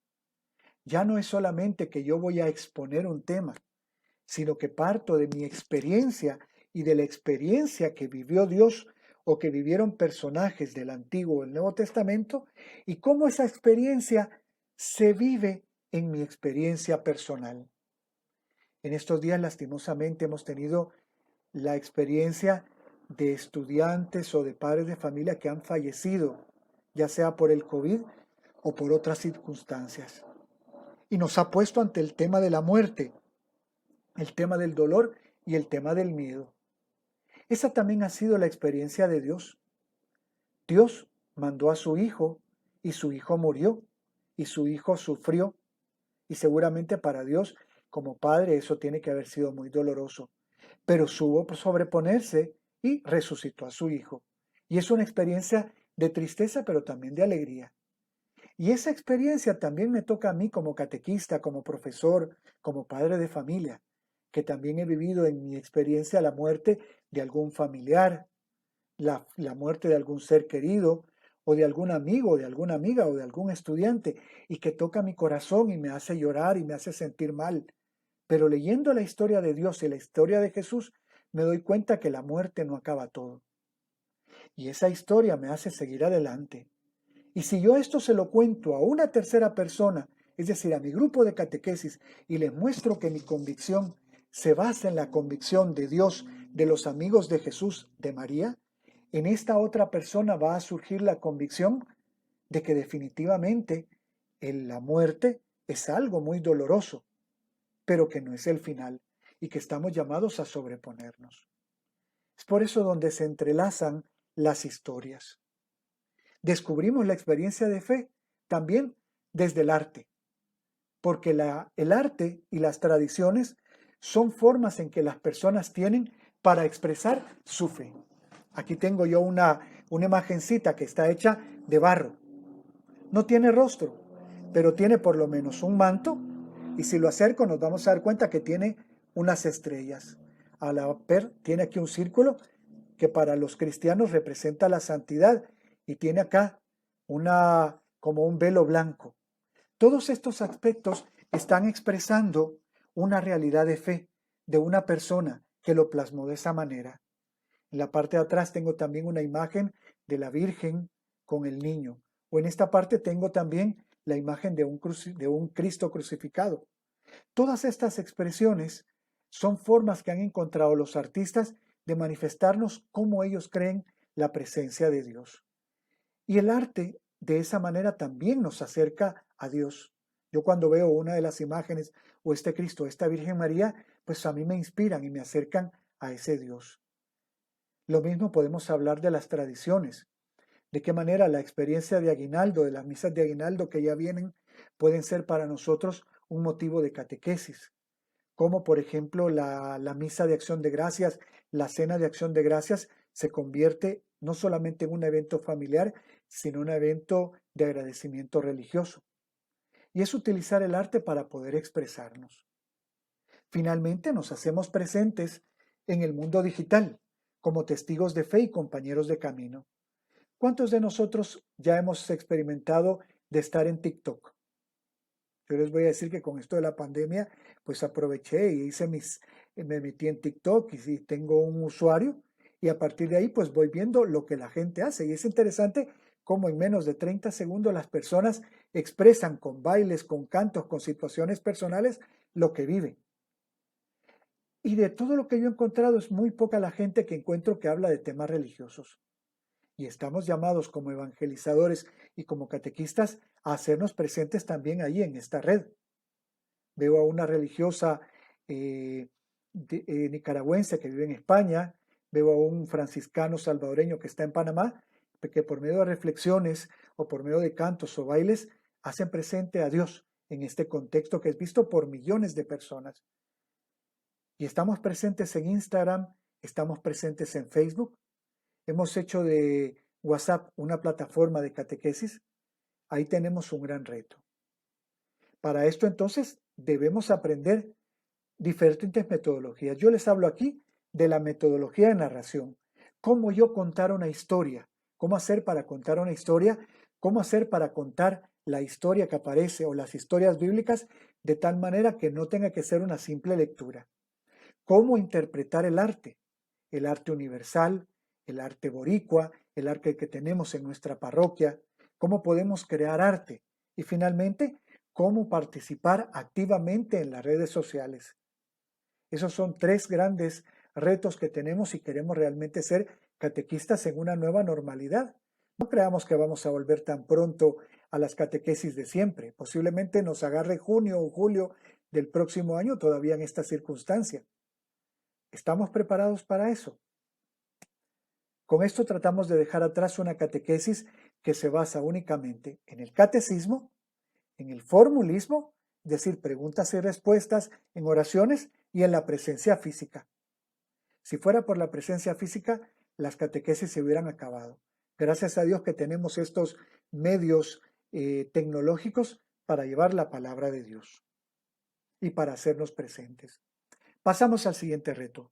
Ya no es solamente que yo voy a exponer un tema, sino que parto de mi experiencia y de la experiencia que vivió Dios o que vivieron personajes del Antiguo o el Nuevo Testamento y cómo esa experiencia se vive en mi experiencia personal. En estos días, lastimosamente, hemos tenido la experiencia de estudiantes o de padres de familia que han fallecido, ya sea por el COVID o por otras circunstancias. Y nos ha puesto ante el tema de la muerte, el tema del dolor y el tema del miedo. Esa también ha sido la experiencia de Dios. Dios mandó a su Hijo y su Hijo murió y su Hijo sufrió. Y seguramente para Dios, como Padre, eso tiene que haber sido muy doloroso. Pero supo sobreponerse y resucitó a su Hijo. Y es una experiencia de tristeza, pero también de alegría. Y esa experiencia también me toca a mí como catequista, como profesor, como padre de familia, que también he vivido en mi experiencia la muerte de algún familiar, la muerte de algún ser querido, o de algún amigo, de alguna amiga, o de algún estudiante, y que toca mi corazón y me hace llorar y me hace sentir mal. Pero leyendo la historia de Dios y la historia de Jesús, me doy cuenta que la muerte no acaba todo. Y esa historia me hace seguir adelante. Y si yo esto se lo cuento a una tercera persona, es decir, a mi grupo de catequesis, y les muestro que mi convicción se basa en la convicción de Dios, de los amigos de Jesús, de María, en esta otra persona va a surgir la convicción de que definitivamente la muerte es algo muy doloroso, pero que no es el final y que estamos llamados a sobreponernos. Es por eso donde se entrelazan las historias. Descubrimos la experiencia de fe también desde el arte, porque el arte y las tradiciones son formas en que las personas tienen para expresar su fe. Aquí tengo yo una imagencita que está hecha de barro. No tiene rostro, pero tiene por lo menos un manto, y si lo acerco nos vamos a dar cuenta que tiene unas estrellas. Al ver, tiene aquí un círculo que para los cristianos representa la santidad y tiene acá como un velo blanco. Todos estos aspectos están expresando una realidad de fe de una persona que lo plasmó de esa manera. En la parte de atrás tengo también una imagen de la Virgen con el niño. O en esta parte tengo también la imagen de un Cristo crucificado. Todas estas expresiones son formas que han encontrado los artistas de manifestarnos cómo ellos creen la presencia de Dios. Y el arte de esa manera también nos acerca a Dios. Yo cuando veo una de las imágenes o este Cristo, esta Virgen María, pues a mí me inspiran y me acercan a ese Dios. Lo mismo podemos hablar de las tradiciones. De qué manera la experiencia de aguinaldo, de las misas de aguinaldo que ya vienen, pueden ser para nosotros un motivo de catequesis. Como por ejemplo la misa de acción de gracias, la cena de acción de gracias se convierte no solamente en un evento familiar, sino un evento de agradecimiento religioso. Y es utilizar el arte para poder expresarnos. Finalmente nos hacemos presentes en el mundo digital, como testigos de fe y compañeros de camino. ¿Cuántos de nosotros ya hemos experimentado de estar en TikTok? Yo les voy a decir que con esto de la pandemia, pues aproveché y me metí en TikTok y tengo un usuario y a partir de ahí pues voy viendo lo que la gente hace y es interesante cómo en menos de 30 segundos las personas expresan con bailes, con cantos, con situaciones personales lo que viven. Y de todo lo que yo he encontrado es muy poca la gente que encuentro que habla de temas religiosos. Y estamos llamados como evangelizadores y como catequistas a hacernos presentes también ahí en esta red. Veo a una religiosa nicaragüense que vive en España, veo a un franciscano salvadoreño que está en Panamá, que por medio de reflexiones o por medio de cantos o bailes hacen presente a Dios en este contexto que es visto por millones de personas. Y estamos presentes en Instagram, estamos presentes en Facebook. Hemos hecho de WhatsApp una plataforma de catequesis. Ahí tenemos un gran reto. Para esto entonces debemos aprender diferentes metodologías. Yo les hablo aquí de la metodología de narración. Cómo yo contar una historia. Cómo hacer para contar una historia. Cómo hacer para contar la historia que aparece o las historias bíblicas de tal manera que no tenga que ser una simple lectura. Cómo interpretar el arte universal, el arte boricua, el arte que tenemos en nuestra parroquia, cómo podemos crear arte y finalmente, cómo participar activamente en las redes sociales. Esos son 3 grandes retos que tenemos si queremos realmente ser catequistas en una nueva normalidad. No creamos que vamos a volver tan pronto a las catequesis de siempre. Posiblemente nos agarre junio o julio del próximo año todavía en esta circunstancia. ¿Estamos preparados para eso? Con esto tratamos de dejar atrás una catequesis que se basa únicamente en el catecismo, en el formulismo, es decir, preguntas y respuestas en oraciones y en la presencia física. Si fuera por la presencia física, las catequesis se hubieran acabado. Gracias a Dios que tenemos estos medios tecnológicos para llevar la palabra de Dios y para hacernos presentes. Pasamos al siguiente reto.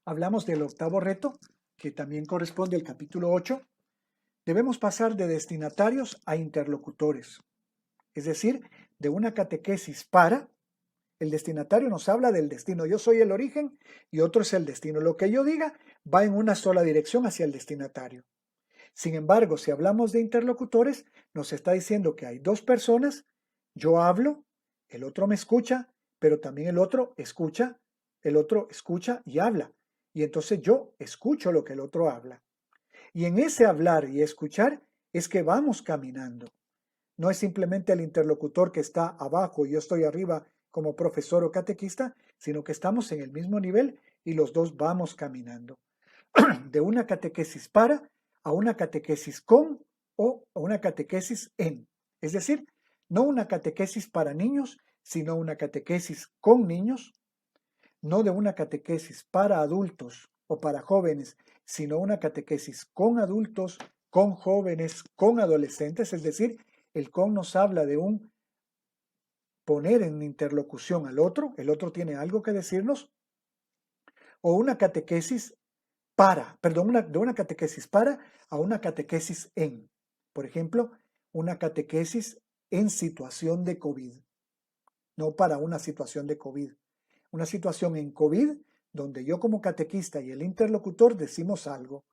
Hablamos del octavo reto, que también corresponde al capítulo 8. Debemos pasar de destinatarios a interlocutores, es decir, de una catequesis para. El destinatario nos habla del destino. Yo soy el origen y otro es el destino. Lo que yo diga va en una sola dirección hacia el destinatario. Sin embargo, si hablamos de interlocutores, nos está diciendo que hay 2 personas. Yo hablo, el otro me escucha, pero también el otro escucha y habla. Y entonces yo escucho lo que el otro habla. Y en ese hablar y escuchar es que vamos caminando. No es simplemente el interlocutor que está abajo y yo estoy arriba como profesor o catequista, sino que estamos en el mismo nivel y los dos vamos caminando. De una catequesis para a una catequesis con o a una catequesis en. Es decir, no una catequesis para niños, sino una catequesis con niños, no de una catequesis para adultos o para jóvenes, sino una catequesis con adultos, con jóvenes, con adolescentes, es decir, el con nos habla de un poner en interlocución al otro, el otro tiene algo que decirnos, o una catequesis de una catequesis para a una catequesis en. Por ejemplo, una catequesis en situación de COVID, no para una situación de COVID. Una situación en COVID donde yo como catequista y el interlocutor decimos algo.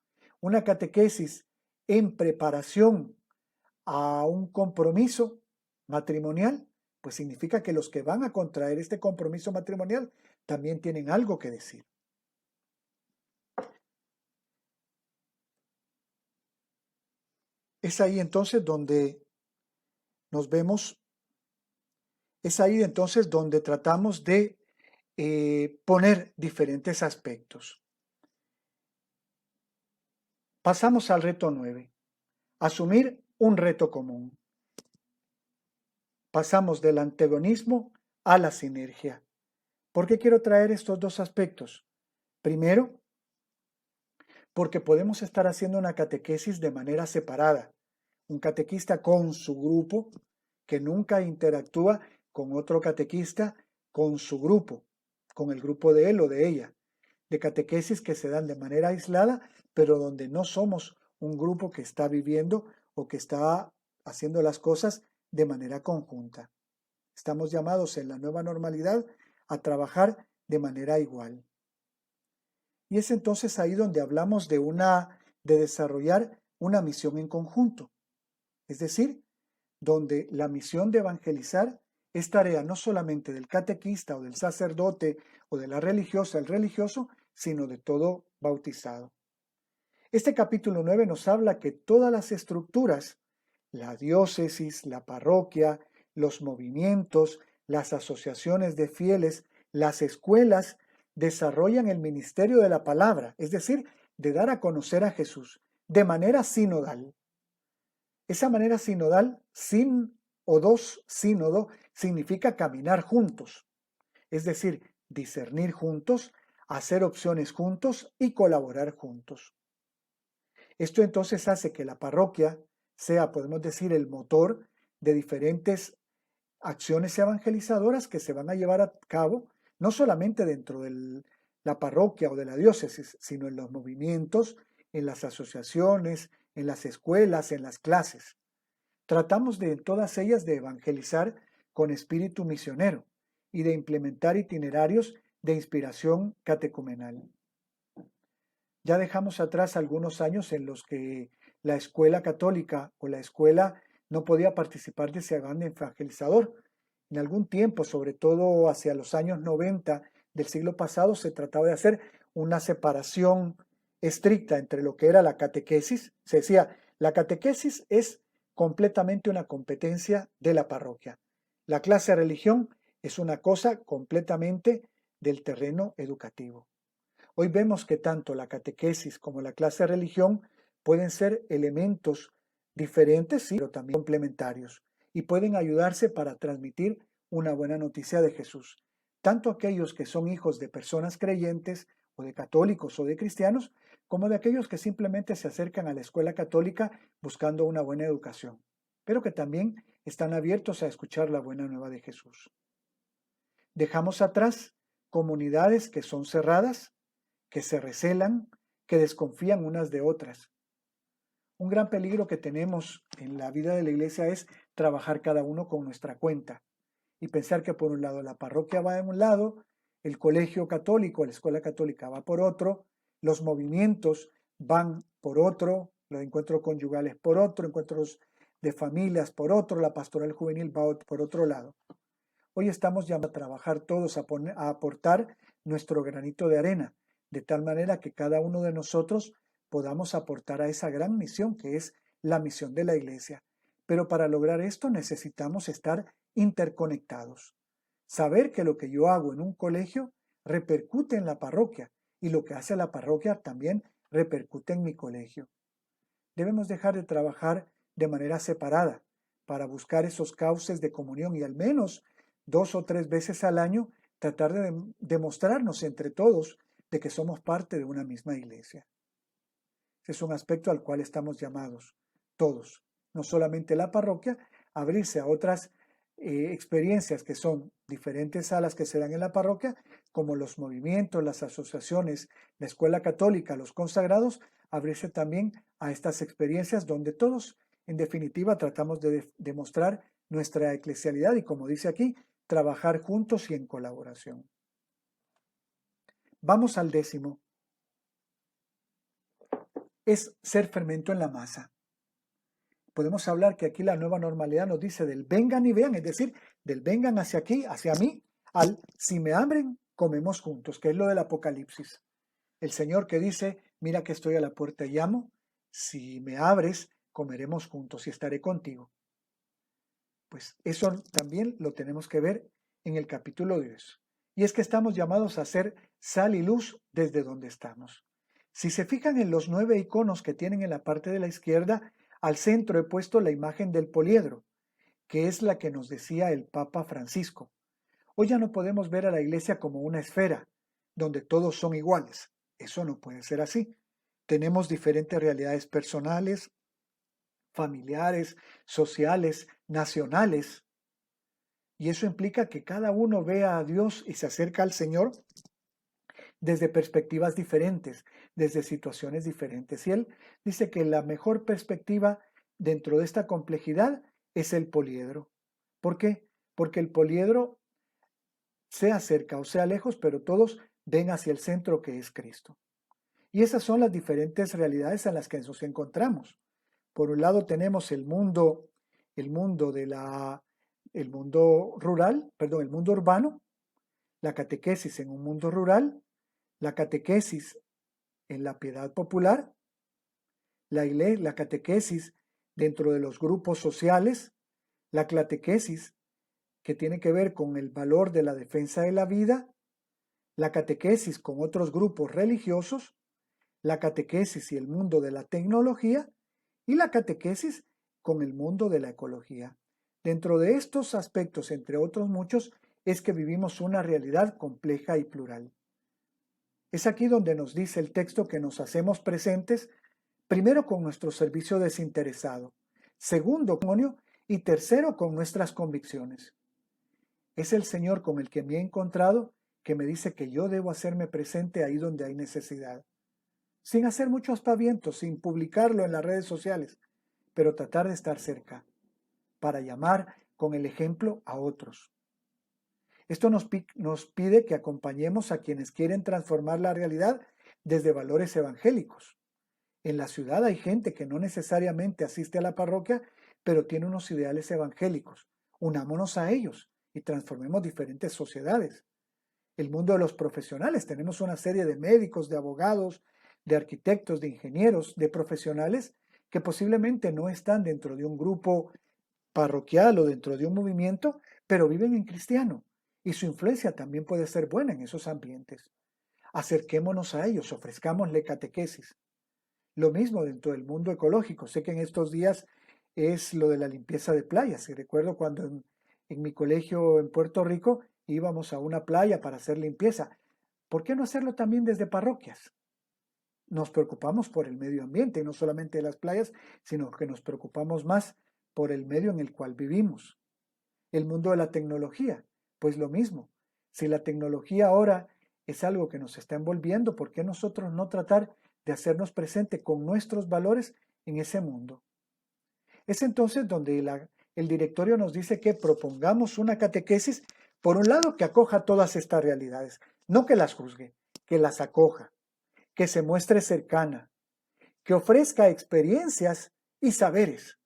Una catequesis en preparación a un compromiso matrimonial, pues significa que los que van a contraer este compromiso matrimonial también tienen algo que decir. Es ahí entonces donde nos vemos, es ahí entonces donde tratamos de poner diferentes aspectos. Pasamos al reto 9, asumir un reto común. Pasamos del antagonismo a la sinergia. ¿Por qué quiero traer estos dos aspectos? Primero, porque podemos estar haciendo una catequesis de manera separada. Un catequista con su grupo, que nunca interactúa con otro catequista con su grupo, con el grupo de él o de ella. De catequesis que se dan de manera aislada, pero donde no somos un grupo que está viviendo o que está haciendo las cosas de manera conjunta. Estamos llamados en la nueva normalidad a trabajar de manera igual. Y es entonces ahí donde hablamos de desarrollar una misión en conjunto. Es decir, donde la misión de evangelizar es tarea no solamente del catequista o del sacerdote o de la religiosa, el religioso, sino de todo bautizado. Este capítulo 9 nos habla que todas las estructuras, la diócesis, la parroquia, los movimientos, las asociaciones de fieles, las escuelas, desarrollan el ministerio de la palabra, es decir, de dar a conocer a Jesús de manera sinodal. Esa manera sinodal, sínodo, significa caminar juntos, es decir, discernir juntos, hacer opciones juntos y colaborar juntos. Esto entonces hace que la parroquia sea, podemos decir, el motor de diferentes acciones evangelizadoras que se van a llevar a cabo, no solamente dentro de la parroquia o de la diócesis, sino en los movimientos, en las asociaciones, en las escuelas, en las clases. Tratamos de en todas ellas de evangelizar con espíritu misionero y de implementar itinerarios de inspiración catecumenal. Ya dejamos atrás algunos años en los que la escuela católica o la escuela no podía participar de ese afán evangelizador. En algún tiempo, sobre todo hacia los años 90 del siglo pasado, se trataba de hacer una separación estricta entre lo que era la catequesis. Se decía, la catequesis es completamente una competencia de la parroquia. La clase de religión es una cosa completamente del terreno educativo. Hoy vemos que tanto la catequesis como la clase de religión pueden ser elementos diferentes, sí, pero también complementarios, y pueden ayudarse para transmitir una buena noticia de Jesús. Tanto aquellos que son hijos de personas creyentes, o de católicos o de cristianos, como de aquellos que simplemente se acercan a la escuela católica buscando una buena educación, pero que también están abiertos a escuchar la buena nueva de Jesús. Dejamos atrás comunidades que son cerradas, que se recelan, que desconfían unas de otras. Un gran peligro que tenemos en la vida de la iglesia es trabajar cada uno con nuestra cuenta y pensar que por un lado la parroquia va de un lado, el colegio católico, la escuela católica va por otro, los movimientos van por otro, los encuentros conyugales por otro, encuentros de familias por otro, la pastoral juvenil va por otro lado. Hoy estamos llamados a trabajar todos, a aportar nuestro granito de arena, de tal manera que cada uno de nosotros podamos aportar a esa gran misión que es la misión de la iglesia. Pero para lograr esto necesitamos estar interconectados. Saber que lo que yo hago en un colegio repercute en la parroquia y lo que hace la parroquia también repercute en mi colegio. Debemos dejar de trabajar de manera separada para buscar esos cauces de comunión y al menos 2 o 3 veces al año tratar de demostrarnos entre todos de que somos parte de una misma iglesia. Ese es un aspecto al cual estamos llamados todos, no solamente la parroquia, a abrirse a otras experiencias que son diferentes a las que se dan en la parroquia, como los movimientos, las asociaciones, la escuela católica, los consagrados, abrirse también a estas experiencias donde todos, en definitiva, tratamos de demostrar nuestra eclesialidad y, como dice aquí, trabajar juntos y en colaboración. Vamos al 10º. Es ser fermento en la masa. Podemos hablar que aquí la nueva normalidad nos dice del vengan y vean, es decir, del vengan hacia aquí, hacia mí, al si me abren, comemos juntos, que es lo del Apocalipsis. El Señor que dice, mira que estoy a la puerta y llamo, si me abres, comeremos juntos y estaré contigo. Pues eso también lo tenemos que ver en el capítulo 10. Y es que estamos llamados a ser sal y luz desde donde estamos. Si se fijan en los 9 iconos que tienen en la parte de la izquierda, al centro he puesto la imagen del poliedro, que es la que nos decía el Papa Francisco. Hoy ya no podemos ver a la iglesia como una esfera, donde todos son iguales. Eso no puede ser así. Tenemos diferentes realidades personales, familiares, sociales, nacionales. Y eso implica que cada uno vea a Dios y se acerca al Señor desde perspectivas diferentes, desde situaciones diferentes. Y él dice que la mejor perspectiva dentro de esta complejidad es el poliedro. ¿Por qué? Porque el poliedro, sea cerca o sea lejos, pero todos ven hacia el centro que es Cristo. Y esas son las diferentes realidades en las que nos encontramos. Por un lado tenemos el mundo urbano, la catequesis en un mundo rural, la catequesis en la piedad popular, la catequesis dentro de los grupos sociales, la catequesis que tiene que ver con el valor de la defensa de la vida, la catequesis con otros grupos religiosos, la catequesis y el mundo de la tecnología y la catequesis con el mundo de la ecología. Dentro de estos aspectos, entre otros muchos, es que vivimos una realidad compleja y plural. Es aquí donde nos dice el texto que nos hacemos presentes, primero con nuestro servicio desinteresado, segundo con y tercero con nuestras convicciones. Es el Señor con el que me he encontrado que me dice que yo debo hacerme presente ahí donde hay necesidad, sin hacer mucho aspaviento, sin publicarlo en las redes sociales, pero tratar de estar cerca, para llamar con el ejemplo a otros. Esto nos pide que acompañemos a quienes quieren transformar la realidad desde valores evangélicos. En la ciudad hay gente que no necesariamente asiste a la parroquia, pero tiene unos ideales evangélicos. Unámonos a ellos y transformemos diferentes sociedades. El mundo de los profesionales, tenemos una serie de médicos, de abogados, de arquitectos, de ingenieros, de profesionales que posiblemente no están dentro de un grupo parroquial o dentro de un movimiento, pero viven en cristiano y su influencia también puede ser buena en esos ambientes. Acerquémonos a ellos, ofrezcámosle catequesis. Lo mismo dentro del mundo ecológico. Sé que en estos días es lo de la limpieza de playas. Y recuerdo cuando en mi colegio en Puerto Rico íbamos a una playa para hacer limpieza. ¿Por qué no hacerlo también desde parroquias? Nos preocupamos por el medio ambiente, y no solamente de las playas, sino que nos preocupamos más por el medio en el cual vivimos. El mundo de la tecnología, pues lo mismo. Si la tecnología ahora es algo que nos está envolviendo, ¿por qué nosotros no tratar de hacernos presente con nuestros valores en ese mundo? Es entonces donde el directorio nos dice que propongamos una catequesis, por un lado, que acoja todas estas realidades, no que las juzgue, que las acoja, que se muestre cercana, que ofrezca experiencias y saberes.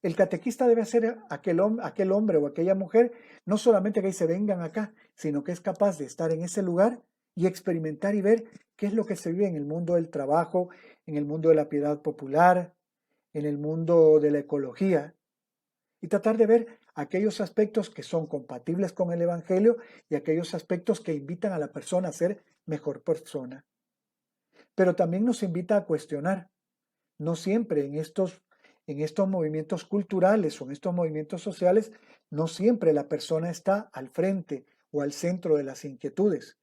El catequista debe ser aquel hombre o aquella mujer, no solamente que dice vengan acá, sino que es capaz de estar en ese lugar y experimentar y ver qué es lo que se vive en el mundo del trabajo, en el mundo de la piedad popular, en el mundo de la ecología, y tratar de ver aquellos aspectos que son compatibles con el Evangelio y aquellos aspectos que invitan a la persona a ser mejor persona. Pero también nos invita a cuestionar. No siempre en estos movimientos culturales o en estos movimientos sociales, no siempre la persona está al frente o al centro de las inquietudes.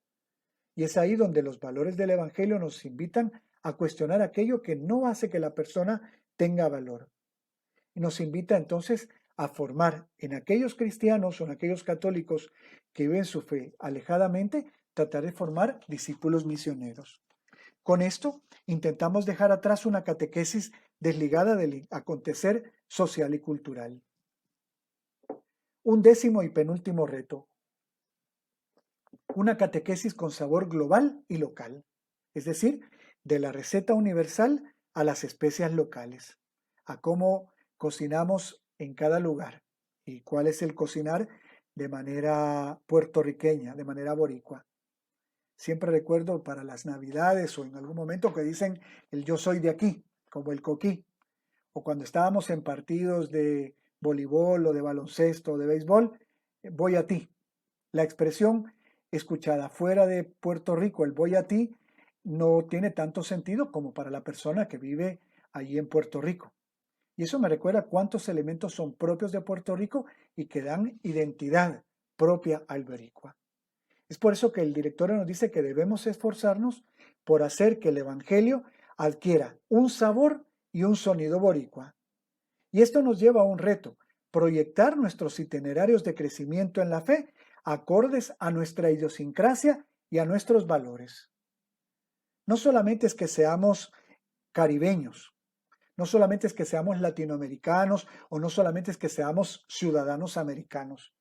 Y es ahí donde los valores del Evangelio nos invitan a cuestionar aquello que no hace que la persona tenga valor. Y nos invita entonces a formar en aquellos cristianos o en aquellos católicos que viven su fe alejadamente, tratar de formar discípulos misioneros. Con esto, intentamos dejar atrás una catequesis desligada del acontecer social y cultural. Un décimo y penúltimo reto. Una catequesis con sabor global y local, es decir, de la receta universal a las especias locales, a cómo cocinamos en cada lugar y cuál es el cocinar de manera puertorriqueña, de manera boricua. Siempre recuerdo para las Navidades o en algún momento que dicen el yo soy de aquí, como el coquí, o cuando estábamos en partidos de voleibol o de baloncesto o de béisbol, voy a ti. La expresión escuchada fuera de Puerto Rico, el voy a ti, no tiene tanto sentido como para la persona que vive allí en Puerto Rico. Y eso me recuerda cuántos elementos son propios de Puerto Rico y que dan identidad propia al boricua. Es por eso que el directorio nos dice que debemos esforzarnos por hacer que el Evangelio adquiera un sabor y un sonido boricua. Y esto nos lleva a un reto, proyectar nuestros itinerarios de crecimiento en la fe acordes a nuestra idiosincrasia y a nuestros valores. No solamente es que seamos caribeños, no solamente es que seamos latinoamericanos o no solamente es que seamos ciudadanos americanos.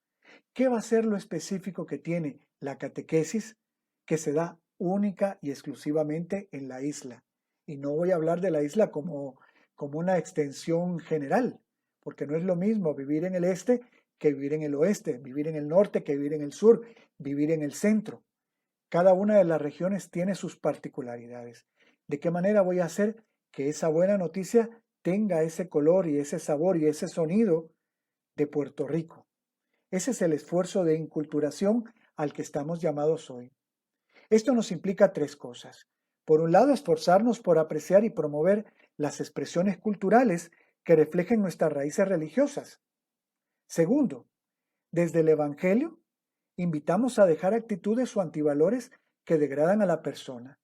¿Qué va a ser lo específico que tiene la catequesis que se da única y exclusivamente en la isla? Y no voy a hablar de la isla como una extensión general, porque no es lo mismo vivir en el este que vivir en el oeste, vivir en el norte que vivir en el sur, vivir en el centro. Cada una de las regiones tiene sus particularidades. ¿De qué manera voy a hacer que esa buena noticia tenga ese color y ese sabor y ese sonido de Puerto Rico? Ese es el esfuerzo de inculturación al que estamos llamados hoy. Esto nos implica tres cosas. Por un lado, esforzarnos por apreciar y promover las expresiones culturales que reflejen nuestras raíces religiosas. Segundo, desde el Evangelio, invitamos a dejar actitudes o antivalores que degradan a la persona.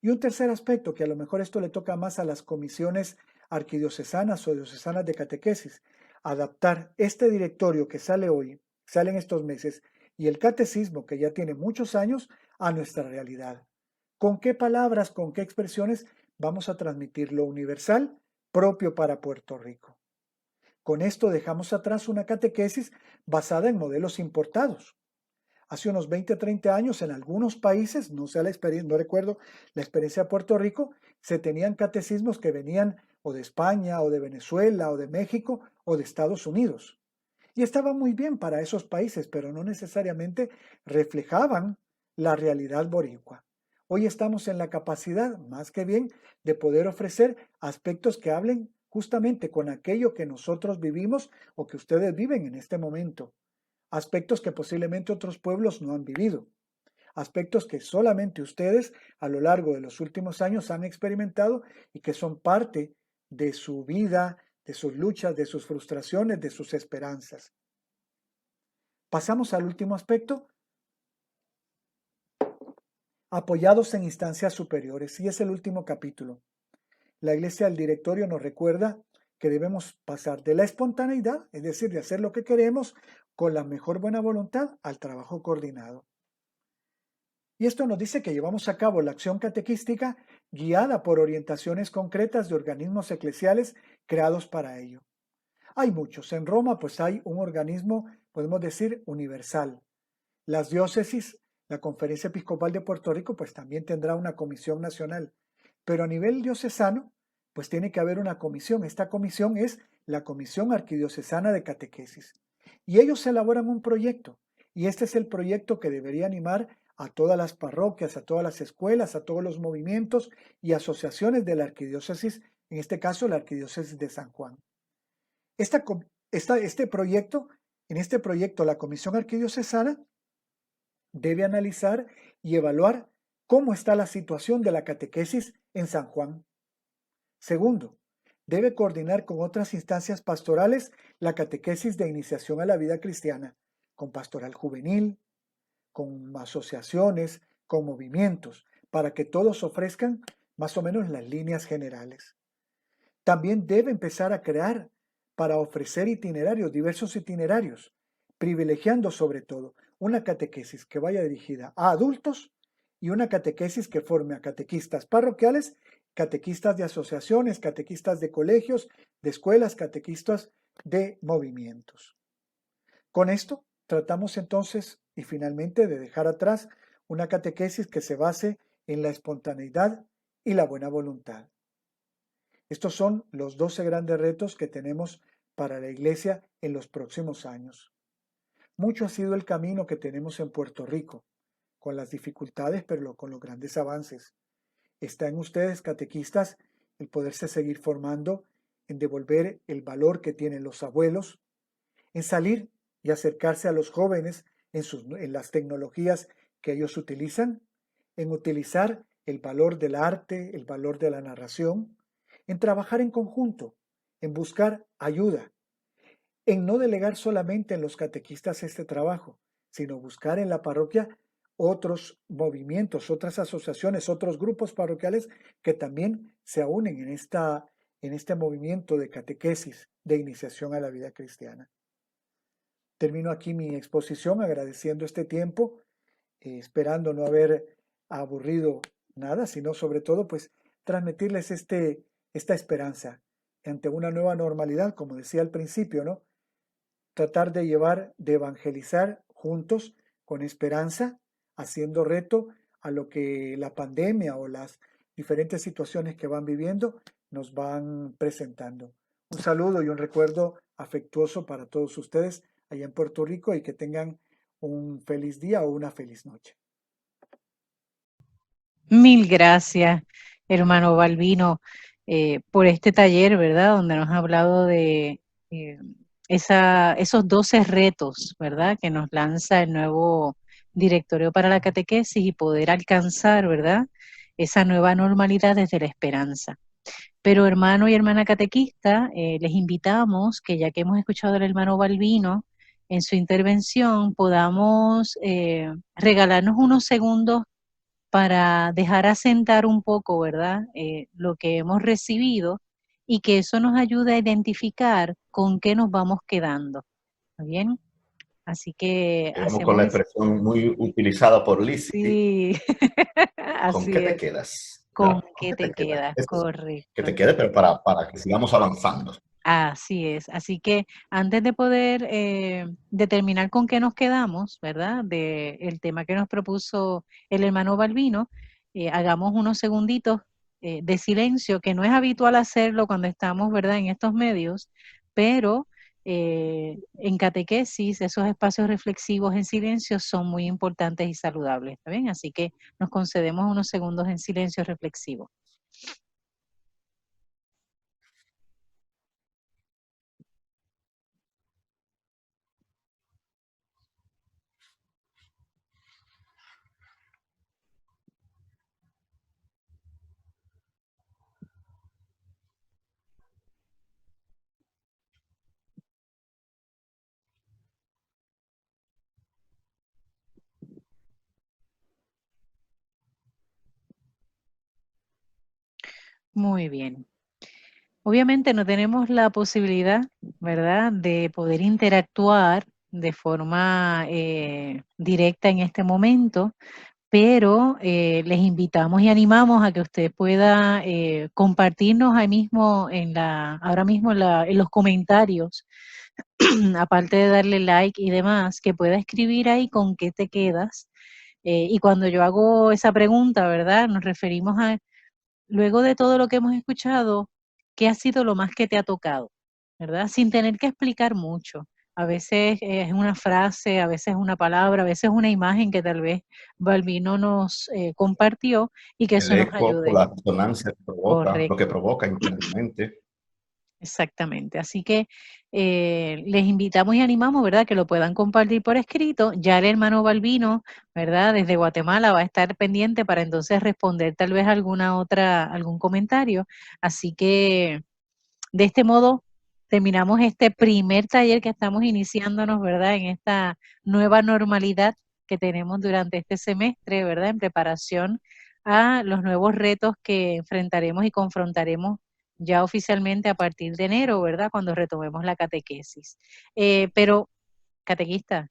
Y un tercer aspecto, que a lo mejor esto le toca más a las comisiones arquidiocesanas o diocesanas de catequesis, adaptar este directorio que sale hoy, sale en estos meses, y el catecismo que ya tiene muchos años a nuestra realidad. ¿Con qué palabras, con qué expresiones vamos a transmitir lo universal propio para Puerto Rico? Con esto dejamos atrás una catequesis basada en modelos importados. Hace unos 20, 30 años en algunos países, no recuerdo la experiencia de Puerto Rico, se tenían catecismos que venían o de España, o de Venezuela, o de México, o de Estados Unidos. Y estaban muy bien para esos países, pero no necesariamente reflejaban la realidad boricua. Hoy estamos en la capacidad, más que bien, de poder ofrecer aspectos que hablen justamente con aquello que nosotros vivimos o que ustedes viven en este momento. Aspectos que posiblemente otros pueblos no han vivido. Aspectos que solamente ustedes a lo largo de los últimos años han experimentado y que son parte de su vida, de sus luchas, de sus frustraciones, de sus esperanzas. Pasamos al último aspecto. Apoyados en instancias superiores. Y es el último capítulo. La Iglesia del Directorio nos recuerda que debemos pasar de la espontaneidad, es decir, de hacer lo que queremos, con la mejor buena voluntad, al trabajo coordinado. Y esto nos dice que llevamos a cabo la acción catequística guiada por orientaciones concretas de organismos eclesiales creados para ello. Hay muchos. En Roma, pues hay un organismo, podemos decir, universal. Las diócesis, la Conferencia Episcopal de Puerto Rico, pues también tendrá una comisión nacional. Pero a nivel diocesano, pues tiene que haber una comisión. Esta comisión es la Comisión Arquidiocesana de Catequesis. Y ellos elaboran un proyecto. Y este es el proyecto que debería animar a todas las parroquias, a todas las escuelas, a todos los movimientos y asociaciones de la arquidiócesis, en este caso la Arquidiócesis de San Juan. En este proyecto la Comisión Arquidiocesana debe analizar y evaluar cómo está la situación de la catequesis en San Juan. Segundo, debe coordinar con otras instancias pastorales la catequesis de iniciación a la vida cristiana, con pastoral juvenil, con asociaciones, con movimientos, para que todos ofrezcan más o menos las líneas generales. También debe empezar a crear para ofrecer itinerarios, diversos itinerarios, privilegiando sobre todo una catequesis que vaya dirigida a adultos y una catequesis que forme a catequistas parroquiales, catequistas de asociaciones, catequistas de colegios, de escuelas, catequistas de movimientos. Con esto tratamos entonces y finalmente de dejar atrás una catequesis que se base en la espontaneidad y la buena voluntad. Estos son los 12 grandes retos que tenemos para la Iglesia en los próximos años. Mucho ha sido el camino que tenemos en Puerto Rico, con las dificultades, pero con los grandes avances. Está en ustedes, catequistas, el poderse seguir formando, en devolver el valor que tienen los abuelos, en salir y acercarse a los jóvenes en las tecnologías que ellos utilizan, en utilizar el valor del arte, el valor de la narración, en trabajar en conjunto, en buscar ayuda, en no delegar solamente en los catequistas este trabajo, sino buscar en la parroquia otros movimientos, otras asociaciones, otros grupos parroquiales que también se unen en este movimiento de catequesis, de iniciación a la vida cristiana. Termino aquí mi exposición agradeciendo este tiempo, esperando no haber aburrido nada, sino sobre todo pues transmitirles esta esperanza ante una nueva normalidad, como decía al principio, ¿no? Tratar de evangelizar juntos con esperanza, haciendo reto a lo que la pandemia o las diferentes situaciones que van viviendo nos van presentando. Un saludo y un recuerdo afectuoso para todos ustedes allá en Puerto Rico y que tengan un feliz día o una feliz noche. Mil gracias, hermano Balbino, por este taller, ¿verdad? Donde nos ha hablado de esos 12 retos, ¿verdad? Que nos lanza el nuevo directorio para la catequesis y poder alcanzar, ¿verdad? Esa nueva normalidad desde la esperanza. Pero hermano y hermana catequista, les invitamos que ya que hemos escuchado al hermano Balbino en su intervención, podamos regalarnos unos segundos para dejar asentar un poco, ¿verdad? Lo que hemos recibido y que eso nos ayude a identificar con qué nos vamos quedando. ¿Está bien? Así que Llegamos con la expresión muy utilizada por Lizzie. Sí, ¿Con así qué te es. quedas? ¿Con qué te quedas? Que te Correcto. quede, pero para que sigamos avanzando. Así es. Así que antes de poder determinar con qué nos quedamos, ¿verdad? De el tema que nos propuso el hermano Balbino, hagamos unos segunditos de silencio, que no es habitual hacerlo cuando estamos, ¿verdad? En estos medios, pero en catequesis esos espacios reflexivos en silencio son muy importantes y saludables, ¿está bien? Así que nos concedemos unos segundos en silencio reflexivo. Muy bien. Obviamente no tenemos la posibilidad, ¿verdad?, de poder interactuar de forma directa en este momento, pero les invitamos y animamos a que usted pueda compartirnos ahí mismo ahora mismo en los comentarios, aparte de darle like y demás, que pueda escribir ahí con qué te quedas. Y cuando yo hago esa pregunta, ¿verdad?, nos referimos a luego de todo lo que hemos escuchado, ¿qué ha sido lo más que te ha tocado? ¿Verdad? Sin tener que explicar mucho. A veces es una frase, a veces es una palabra, a veces es una imagen que tal vez Balbino nos compartió y que El eso nos eco, ayude. la resonancia que provoca, lo que Correcto. provoca internamente. Exactamente. Así que les invitamos y animamos, ¿verdad?, que lo puedan compartir por escrito. Ya el hermano Balbino, ¿verdad?, desde Guatemala va a estar pendiente para entonces responder tal vez algún comentario. Así que de este modo terminamos este primer taller que estamos iniciándonos, ¿verdad?, en esta nueva normalidad que tenemos durante este semestre, ¿verdad?, en preparación a los nuevos retos que enfrentaremos y confrontaremos ya oficialmente a partir de enero, ¿verdad? Cuando retomemos la catequesis. Pero, catequista,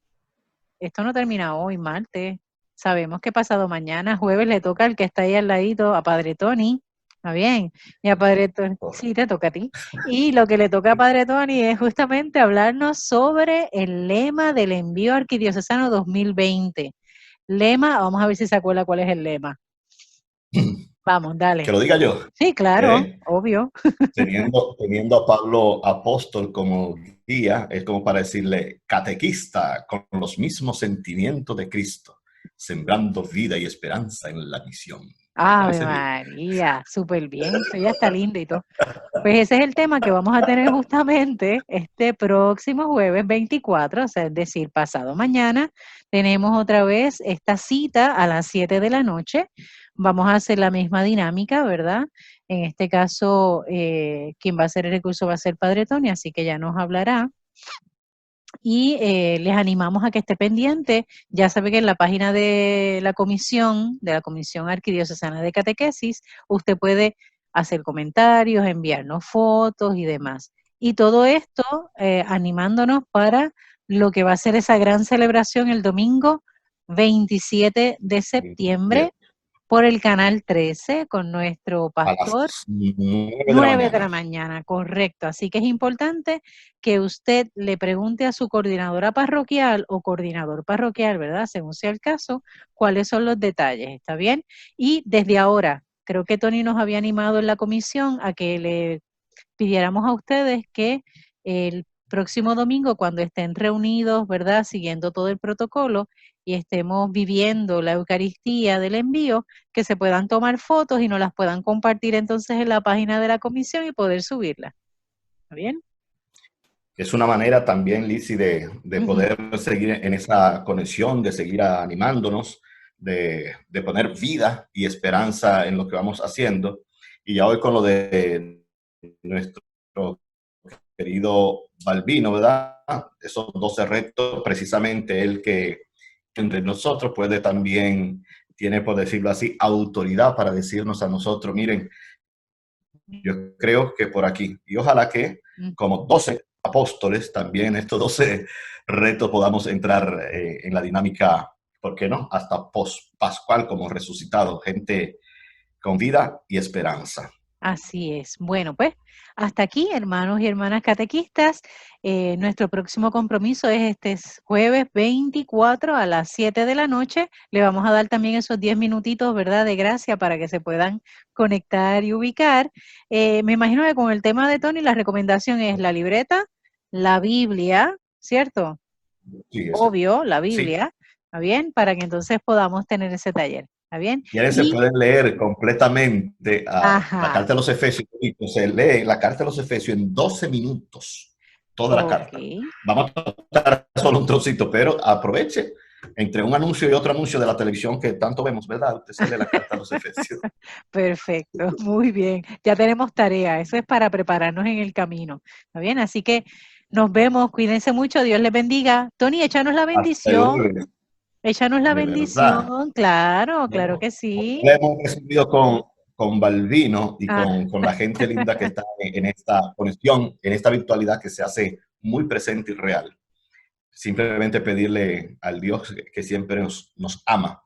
esto no termina hoy, martes. Sabemos que pasado mañana, jueves, le toca al que está ahí al ladito, a Padre Tony. ¿Está bien? Y a Padre Tony, sí, te toca a ti. Y lo que le toca a Padre Tony es justamente hablarnos sobre el lema del envío arquidiocesano 2020. Lema, vamos a ver si se acuerda cuál es el lema. Vamos, Que dale. lo diga yo. Sí, claro, obvio. Teniendo a Pablo apóstol como guía, es como para decirle, catequista, con los mismos sentimientos de Cristo, sembrando vida y esperanza en la misión. Ave María, súper bien, eso ya está lindo y todo. Pues ese es el tema que vamos a tener justamente este próximo jueves 24, o sea, es decir, pasado mañana. Tenemos otra vez esta cita a las 7 de la noche. Vamos a hacer la misma dinámica, ¿verdad? En este caso, quien va a hacer el recurso va a ser Padre Tony, así que ya nos hablará. Y les animamos a que esté pendiente. Ya sabe que en la página de la Comisión Arquidiocesana de Catequesis, usted puede hacer comentarios, enviarnos fotos y demás. Y todo esto animándonos para lo que va a ser esa gran celebración el domingo 27 de septiembre por el canal 13 con nuestro A pastor. las 9 de la 9 de la mañana. mañana, correcto. Así que es importante que usted le pregunte a su coordinadora parroquial o coordinador parroquial, ¿verdad? Según sea el caso, cuáles son los detalles, ¿está bien? Y desde ahora, creo que Tony nos había animado en la comisión a que le pidiéramos a ustedes que el próximo domingo, cuando estén reunidos, ¿verdad? Siguiendo todo el protocolo y estemos viviendo la Eucaristía del envío, que se puedan tomar fotos y nos las puedan compartir entonces en la página de la comisión y poder subirla. ¿Está bien? Es una manera también, Lizzy, de poder seguir en esa conexión, de seguir animándonos, de poner vida y esperanza en lo que vamos haciendo. Y ya hoy con lo de nuestro querido Balbino, ¿verdad? Esos 12 retos, precisamente el que entre nosotros puede también, tiene, por decirlo así, autoridad para decirnos a nosotros, miren, yo creo que por aquí. Y ojalá que, como 12 apóstoles, también estos 12 retos podamos entrar en la dinámica, ¿por qué no? Hasta post-pascual como resucitado, gente con vida y esperanza. Así es. Bueno, pues hasta aquí, hermanos y hermanas catequistas. Nuestro próximo compromiso es este jueves 24 a las 7 de la noche. Le vamos a dar también esos 10 minutitos, ¿verdad?, de gracia para que se puedan conectar y ubicar. Me imagino que con el tema de Tony, la recomendación es la libreta, la Biblia, ¿cierto? Sí, Obvio, la sí. Biblia, ¿está bien? Para que entonces podamos tener ese taller. ¿Está bien? Y ahí se pueden leer completamente la carta de los Efesios. Se lee la carta de los Efesios en 12 minutos, toda la carta. Vamos a tratar solo un trocito, pero aproveche entre un anuncio y otro anuncio de la televisión que tanto vemos, ¿verdad? Usted se lee la carta de los Efesios. Perfecto, muy bien. Ya tenemos tarea. Eso es para prepararnos en el camino. ¿Está bien? Así que nos vemos. Cuídense mucho. Dios les bendiga. Tony, échanos la bendición. Échanos la De verdad. bendición, claro, claro Bueno, que sí. la hemos recibido con Balbino y con la gente linda que está en esta conexión, en esta virtualidad que se hace muy presente y real. Simplemente pedirle al Dios que siempre nos ama.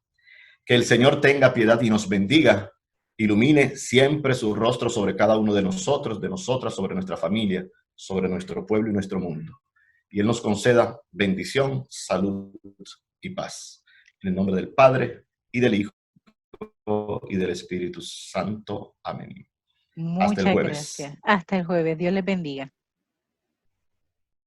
Que el Señor tenga piedad y nos bendiga, ilumine siempre su rostro sobre cada uno de nosotros, de nosotras, sobre nuestra familia, sobre nuestro pueblo y nuestro mundo. Y Él nos conceda bendición, salud y paz. En el nombre del Padre y del Hijo y del Espíritu Santo. Amén. Hasta el Muchas jueves. gracias. Hasta el jueves. Dios les bendiga.